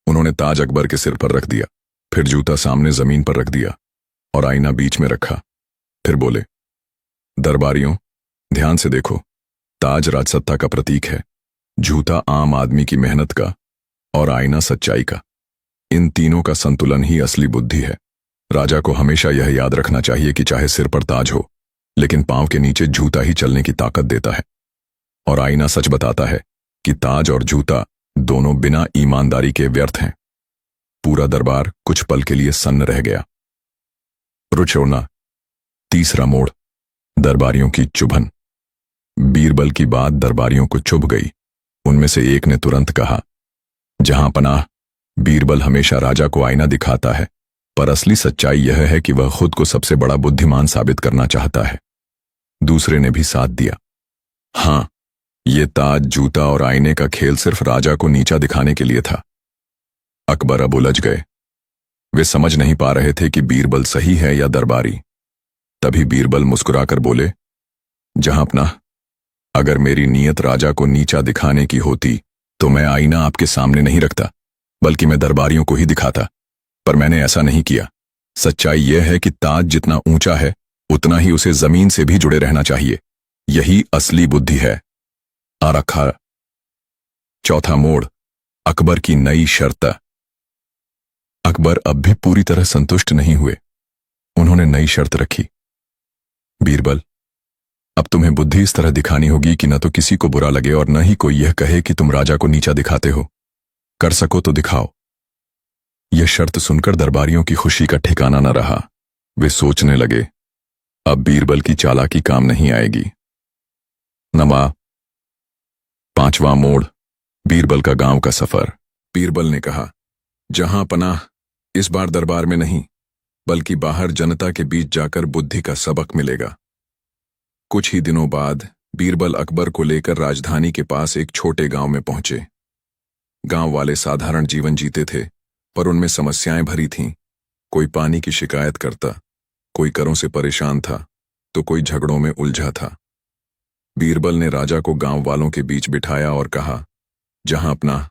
उन्होंने ताज अकबर के सिर पर रख दिया, फिर जूता सामने जमीन पर रख दिया और आईना बीच में रखा। फिर बोले, दरबारियों, ध्यान से देखो, ताज राजसत्ता का प्रतीक है, जूता आम आदमी की मेहनत का और आईना सच्चाई का। इन तीनों का संतुलन ही असली बुद्धि है। राजा को हमेशा यह याद रखना चाहिए कि चाहे सिर पर ताज हो, लेकिन पांव के नीचे जूता ही चलने की ताकत देता है। और आईना सच बताता है कि ताज और जूता दोनों बिना ईमानदारी के व्यर्थ हैं। पूरा दरबार कुछ पल के लिए सन्न रह गया। रुचौना, तीसरा मोड़, दरबारियों की चुभन। बीरबल की बात दरबारियों को चुभ गई। उनमें से एक ने तुरंत कहा, जहां पनाह, बीरबल हमेशा राजा को आईना दिखाता है, पर असली सच्चाई यह है कि वह खुद को सबसे बड़ा बुद्धिमान साबित करना चाहता है। दूसरे ने भी साथ दिया, हां, ये ताज, जूता और आईने का खेल सिर्फ राजा को नीचा दिखाने के लिए था। अकबर अब उलझ गए। वे समझ नहीं पा रहे थे कि बीरबल सही है या दरबारी। तभी बीरबल मुस्कुराकर बोले, जहां अपना, अगर मेरी नीयत राजा को नीचा दिखाने की होती तो मैं आईना आपके सामने नहीं रखता, बल्कि मैं दरबारियों को ही दिखाता। पर मैंने ऐसा नहीं किया। सच्चाई यह है कि ताज जितना ऊंचा है, उतना ही उसे जमीन से भी जुड़े रहना चाहिए। यही असली बुद्धि है। आरखा। चौथा मोड़, अकबर की नई शर्त। अकबर अब भी पूरी तरह संतुष्ट नहीं हुए। उन्होंने नई शर्त रखी, बीरबल, अब तुम्हें बुद्धि इस तरह दिखानी होगी कि न तो किसी को बुरा लगे और न ही कोई यह कहे कि तुम राजा को नीचा दिखाते हो। कर सको तो दिखाओ। यह शर्त सुनकर दरबारियों की खुशी का ठिकाना न रहा। वे सोचने लगे, अब बीरबल की चालाकी काम नहीं आएगी। नमा, पांचवा मोड़, बीरबल का गांव का सफर। बीरबल ने कहा, जहां पनाह, इस बार दरबार में नहीं, बल्कि बाहर जनता के बीच जाकर बुद्धि का सबक मिलेगा। कुछ ही दिनों बाद बीरबल अकबर को लेकर राजधानी के पास एक छोटे गांव में पहुंचे। गांव वाले साधारण जीवन जीते थे, पर उनमें समस्याएं भरी थीं। कोई पानी की शिकायत करता, कोई करों से परेशान था, तो कोई झगड़ों में उलझा था। बीरबल ने राजा को गांव वालों के बीच बिठाया और कहा, जहां अपना,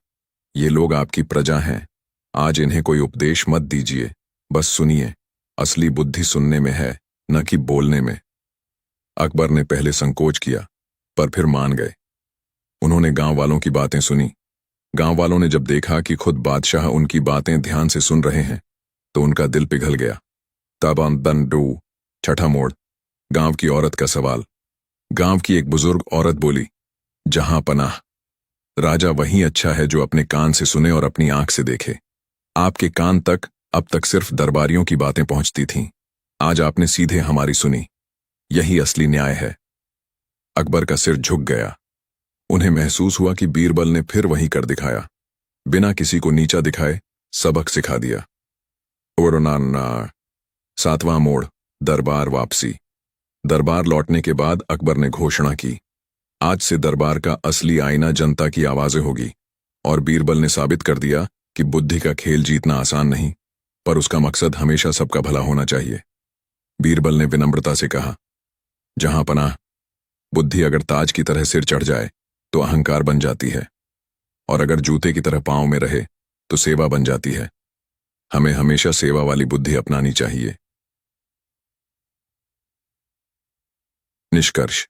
ये लोग आपकी प्रजा हैं। आज इन्हें कोई उपदेश मत दीजिए, बस सुनिए। असली बुद्धि सुनने में है, न कि बोलने में। अकबर ने पहले संकोच किया, पर फिर मान गए। उन्होंने गांव वालों की बातें सुनी। गांव वालों ने जब देखा कि खुद बादशाह उनकी बातें ध्यान से सुन रहे हैं, तो उनका दिल पिघल गया। ताबान बंडू। छठा मोड़, गांव की औरत का सवाल। गांव की एक बुजुर्ग औरत बोली, जहां पनाह, राजा वही अच्छा है जो अपने कान से सुने और अपनी आंख से देखे। आपके कान तक अब तक सिर्फ दरबारियों की बातें पहुंचती थीं। आज आपने सीधे हमारी सुनी। यही असली न्याय है। अकबर का सिर झुक गया। उन्हें महसूस हुआ कि बीरबल ने फिर वही कर दिखाया। बिना किसी को नीचा दिखाए सबक सिखा दिया। सातवां मोड़, दरबार वापसी। दरबार लौटने के बाद अकबर ने घोषणा की, आज से दरबार का असली आईना जनता की आवाजें होगी। और बीरबल ने साबित कर दिया कि बुद्धि का खेल जीतना आसान नहीं, पर उसका मकसद हमेशा सबका भला होना चाहिए। बीरबल ने विनम्रता से कहा, जहां पनाह, बुद्धि अगर ताज की तरह सिर चढ़ जाए तो अहंकार बन जाती है, और अगर जूते की तरह पांव में रहे तो सेवा बन जाती है। हमें हमेशा सेवा वाली बुद्धि अपनानी चाहिए। निष्कर्ष,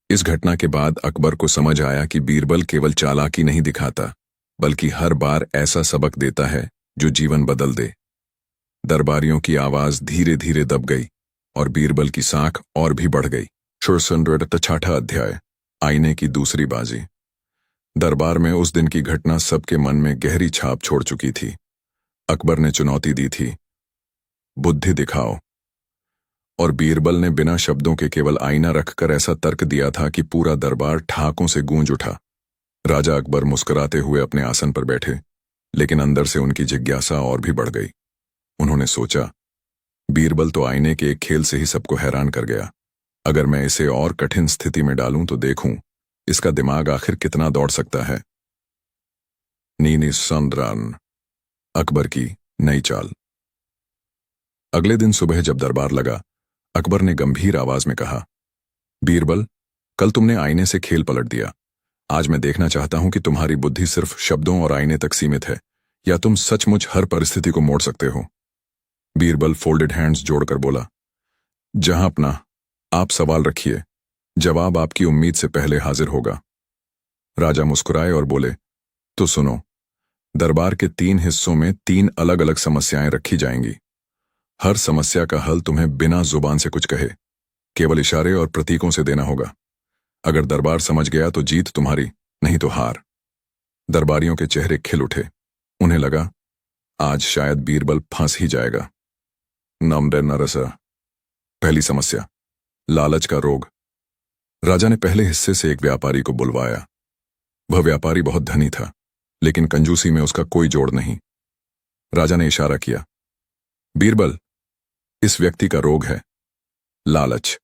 इस घटना के बाद अकबर को समझ आया कि बीरबल केवल चालाकी नहीं दिखाता, बल्कि हर बार ऐसा सबक देता है जो जीवन बदल दे। दरबारियों की आवाज धीरे धीरे दब गई और बीरबल की साख और भी बढ़ गई। छठा अध्याय, आईने की दूसरी बाजी। दरबार में उस दिन की घटना सबके मन में गहरी छाप छोड़ चुकी थी। अकबर ने चुनौती दी थी, बुद्धि दिखाओ, और बीरबल ने बिना शब्दों के केवल आईना रखकर ऐसा तर्क दिया था कि पूरा दरबार ठाकों से गूंज उठा। राजा अकबर मुस्कुराते हुए अपने आसन पर बैठे, लेकिन अंदर से उनकी जिज्ञासा और भी बढ़ गई। उन्होंने सोचा, बीरबल तो आईने के एक खेल से ही सबको हैरान कर गया। अगर मैं इसे और कठिन स्थिति में डालूं तो देखूं इसका दिमाग आखिर कितना दौड़ सकता है। नीनी संद्रान, अकबर की नई चाल। अगले दिन सुबह जब दरबार लगा, अकबर ने गंभीर आवाज में कहा, बीरबल, कल तुमने आईने से खेल पलट दिया। आज मैं देखना चाहता हूं कि तुम्हारी बुद्धि सिर्फ शब्दों और आईने तक सीमित है, या तुम सचमुच हर परिस्थिति को मोड़ सकते हो। बीरबल फोल्डेड हैंड्स जोड़कर बोला, जहां अपना, आप सवाल रखिए, जवाब आपकी उम्मीद से पहले हाजिर होगा। राजा मुस्कुराए और बोले, तो सुनो, दरबार के 3 हिस्सों में 3 अलग अलग समस्याएं रखी जाएंगी। हर समस्या का हल तुम्हें बिना जुबान से कुछ कहे, केवल इशारे और प्रतीकों से देना होगा। अगर दरबार समझ गया तो जीत तुम्हारी, नहीं तो हार। दरबारियों के चेहरे खिल उठे। उन्हें लगा, आज शायद बीरबल फंस ही जाएगा। नमदे नरसा। पहली समस्या, लालच का रोग। राजा ने पहले हिस्से से एक व्यापारी को बुलवाया। वह व्यापारी बहुत धनी था, लेकिन कंजूसी में उसका कोई जोड़ नहीं। राजा ने इशारा किया, बीरबल, इस व्यक्ति का रोग है लालच।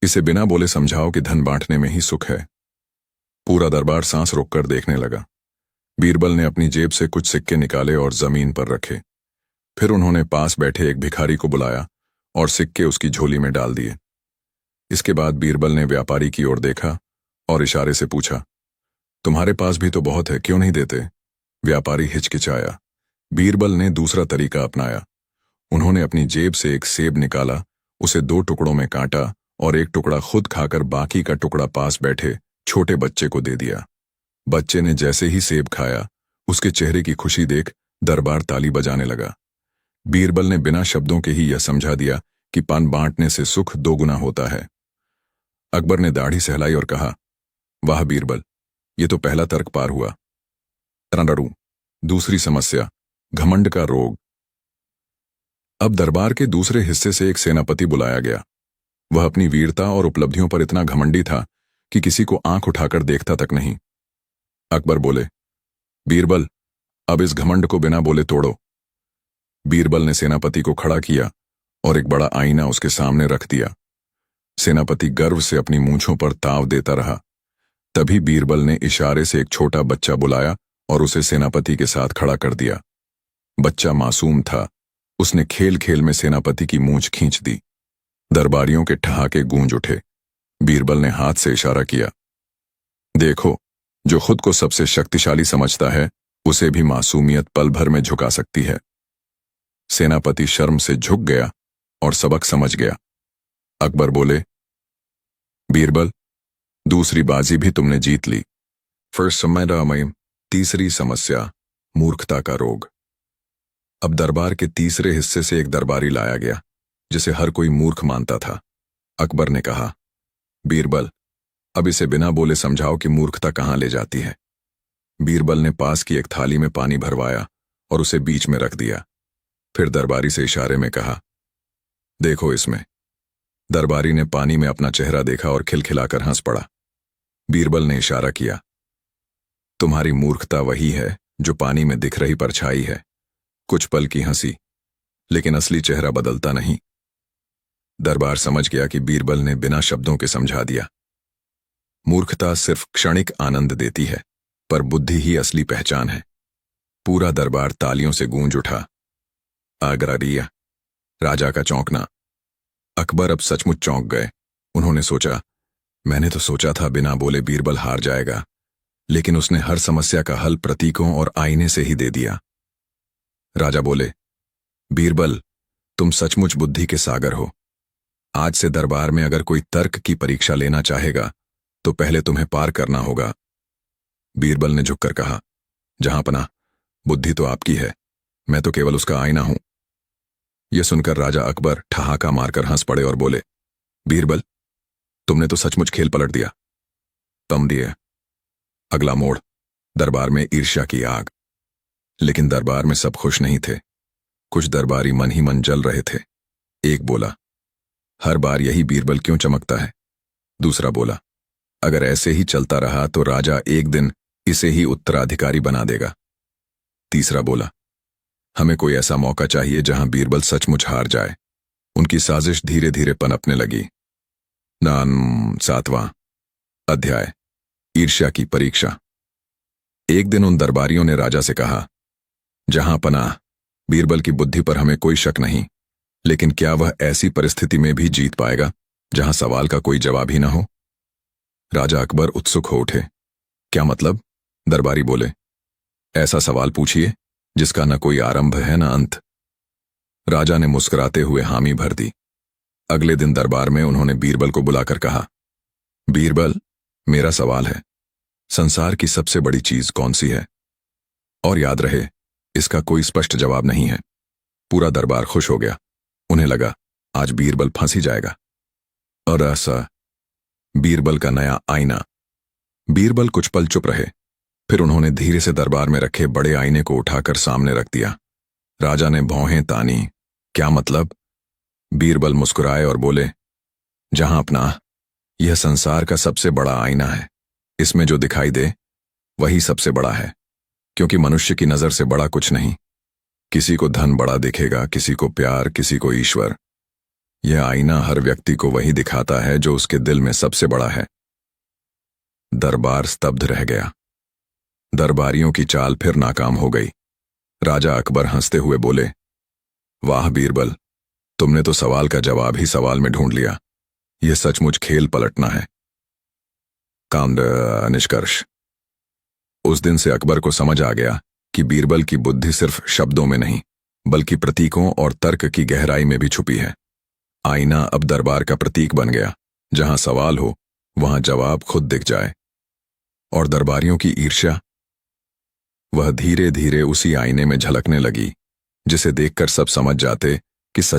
इसे बिना बोले समझाओ कि धन बांटने में ही सुख है। पूरा दरबार सांस रोककर देखने लगा। बीरबल ने अपनी जेब से कुछ सिक्के निकाले और जमीन पर रखे। फिर उन्होंने पास बैठे एक भिखारी को बुलाया और सिक्के उसकी झोली में डाल दिए। इसके बाद बीरबल ने व्यापारी की ओर देखा और इशारे से पूछा, तुम्हारे पास भी तो बहुत है, क्यों नहीं देते? व्यापारी हिचकिचाया। बीरबल ने दूसरा तरीका अपनाया। उन्होंने अपनी जेब से एक सेब निकाला, उसे 2 टुकड़ों में काटा और एक टुकड़ा खुद खाकर बाकी का टुकड़ा पास बैठे छोटे बच्चे को दे दिया। बच्चे ने जैसे ही सेब खाया, उसके चेहरे की खुशी देख दरबार ताली बजाने लगा। बीरबल ने बिना शब्दों के ही यह समझा दिया कि पान बांटने से सुख 2 गुना होता है। अकबर ने दाढ़ी सहलाई और कहा, वाह बीरबल, ये तो पहला तर्क पार हुआ। दूसरी समस्या, घमंड का रोग। अब दरबार के दूसरे हिस्से से एक सेनापति बुलाया गया। वह अपनी वीरता और उपलब्धियों पर इतना घमंडी था कि किसी को आंख उठाकर देखता तक नहीं। अकबर बोले, बीरबल, अब इस घमंड को बिना बोले तोड़ो। बीरबल ने सेनापति को खड़ा किया और एक बड़ा आईना उसके सामने रख दिया। सेनापति गर्व से अपनी मूंछों पर ताव देता रहा। तभी बीरबल ने इशारे से एक छोटा बच्चा बुलाया और उसे सेनापति के साथ खड़ा कर दिया। बच्चा मासूम था। उसने खेल खेल में सेनापति की मूंछ खींच दी। दरबारियों के ठहाके गूंज उठे। बीरबल ने हाथ से इशारा किया, देखो, जो खुद को सबसे शक्तिशाली समझता है, उसे भी मासूमियत पल भर में झुका सकती है। सेनापति शर्म से झुक गया और सबक समझ गया। अकबर बोले, बीरबल, दूसरी बाजी भी तुमने जीत ली। तीसरी समस्या, मूर्खता का रोग। अब दरबार के तीसरे हिस्से से एक दरबारी लाया गया जिसे हर कोई मूर्ख मानता था। अकबर ने कहा, बीरबल, अब इसे बिना बोले समझाओ कि मूर्खता कहाँ ले जाती है। बीरबल ने पास की एक थाली में पानी भरवाया और उसे बीच में रख दिया। फिर दरबारी से इशारे में कहा, देखो इसमें। दरबारी ने पानी में अपना चेहरा देखा और खिलखिलाकर हंस पड़ा। बीरबल ने इशारा किया, तुम्हारी मूर्खता वही है जो पानी में दिख रही परछाई है। कुछ पल की हंसी, लेकिन असली चेहरा बदलता नहीं। दरबार समझ गया कि बीरबल ने बिना शब्दों के समझा दिया। मूर्खता सिर्फ क्षणिक आनंद देती है, पर बुद्धि ही असली पहचान है। पूरा दरबार तालियों से गूंज उठा। आगरारिया, राजा का चौंकना। अकबर अब सचमुच चौंक गए। उन्होंने सोचा, मैंने तो सोचा था बिना बोले बीरबल हार जाएगा, लेकिन उसने हर समस्या का हल प्रतीकों और आईने से ही दे दिया। राजा बोले, बीरबल, तुम सचमुच बुद्धि के सागर हो। आज से दरबार में अगर कोई तर्क की परीक्षा लेना चाहेगा तो पहले तुम्हें पार करना होगा। बीरबल ने झुककर कहा, जहांपनाह, बुद्धि तो आपकी है, मैं तो केवल उसका आईना हूं। यह सुनकर राजा अकबर ठहाका मारकर हंस पड़े और बोले, बीरबल, तुमने तो सचमुच खेल पलट दिया। तम दिए। अगला मोड़, दरबार में ईर्ष्या की आग। लेकिन दरबार में सब खुश नहीं थे। कुछ दरबारी मन ही मन जल रहे थे। एक बोला, हर बार यही बीरबल क्यों चमकता है। दूसरा बोला, अगर ऐसे ही चलता रहा तो राजा एक दिन इसे ही उत्तराधिकारी बना देगा। तीसरा बोला, हमें कोई ऐसा मौका चाहिए जहां बीरबल सचमुच हार जाए। उनकी साजिश धीरे धीरे पनपने लगी। 7वां अध्याय, ईर्ष्या की परीक्षा। एक दिन उन दरबारियों ने राजा से कहा, जहांपनाह, बीरबल की बुद्धि पर हमें कोई शक नहीं, लेकिन क्या वह ऐसी परिस्थिति में भी जीत पाएगा जहां सवाल का कोई जवाब ही ना हो। राजा अकबर उत्सुक हो उठे। क्या मतलब? दरबारी बोले, ऐसा सवाल पूछिए जिसका न कोई आरंभ है न अंत। राजा ने मुस्कुराते हुए हामी भर दी। अगले दिन दरबार में उन्होंने बीरबल को बुलाकर कहा, बीरबल, मेरा सवाल है, संसार की सबसे बड़ी चीज कौन सी है? और याद रहे, इसका कोई स्पष्ट जवाब नहीं है। पूरा दरबार खुश हो गया। उन्हें लगा, आज बीरबल फंस ही जाएगा। और ऐसा, बीरबल का नया आईना। बीरबल कुछ पल चुप रहे, फिर उन्होंने धीरे से दरबार में रखे बड़े आईने को उठाकर सामने रख दिया। राजा ने भौहें तानी। क्या मतलब? बीरबल मुस्कुराए और बोले, जहांपनाह, यह संसार का सबसे बड़ा आईना है। इसमें जो दिखाई दे वही सबसे बड़ा है, क्योंकि मनुष्य की नजर से बड़ा कुछ नहीं। किसी को धन बड़ा दिखेगा, किसी को प्यार, किसी को ईश्वर। यह आईना हर व्यक्ति को वही दिखाता है जो उसके दिल में सबसे बड़ा है। दरबार स्तब्ध रह गया। दरबारियों की चाल फिर नाकाम हो गई। राजा अकबर हंसते हुए बोले, वाह बीरबल, तुमने तो सवाल का जवाब ही सवाल में ढूंढ लिया। यह सचमुच खेल पलटना है। कांड निष्कर्ष। उस दिन से अकबर को समझ आ गया कि बीरबल की बुद्धि सिर्फ शब्दों में नहीं, बल्कि प्रतीकों और तर्क की गहराई में भी छुपी है। आईना अब दरबार का प्रतीक बन गया। जहां सवाल हो वहां जवाब खुद दिख जाए। और दरबारियों की ईर्ष्या, वह धीरे धीरे उसी आईने में झलकने लगी, जिसे देखकर सब समझ जाते कि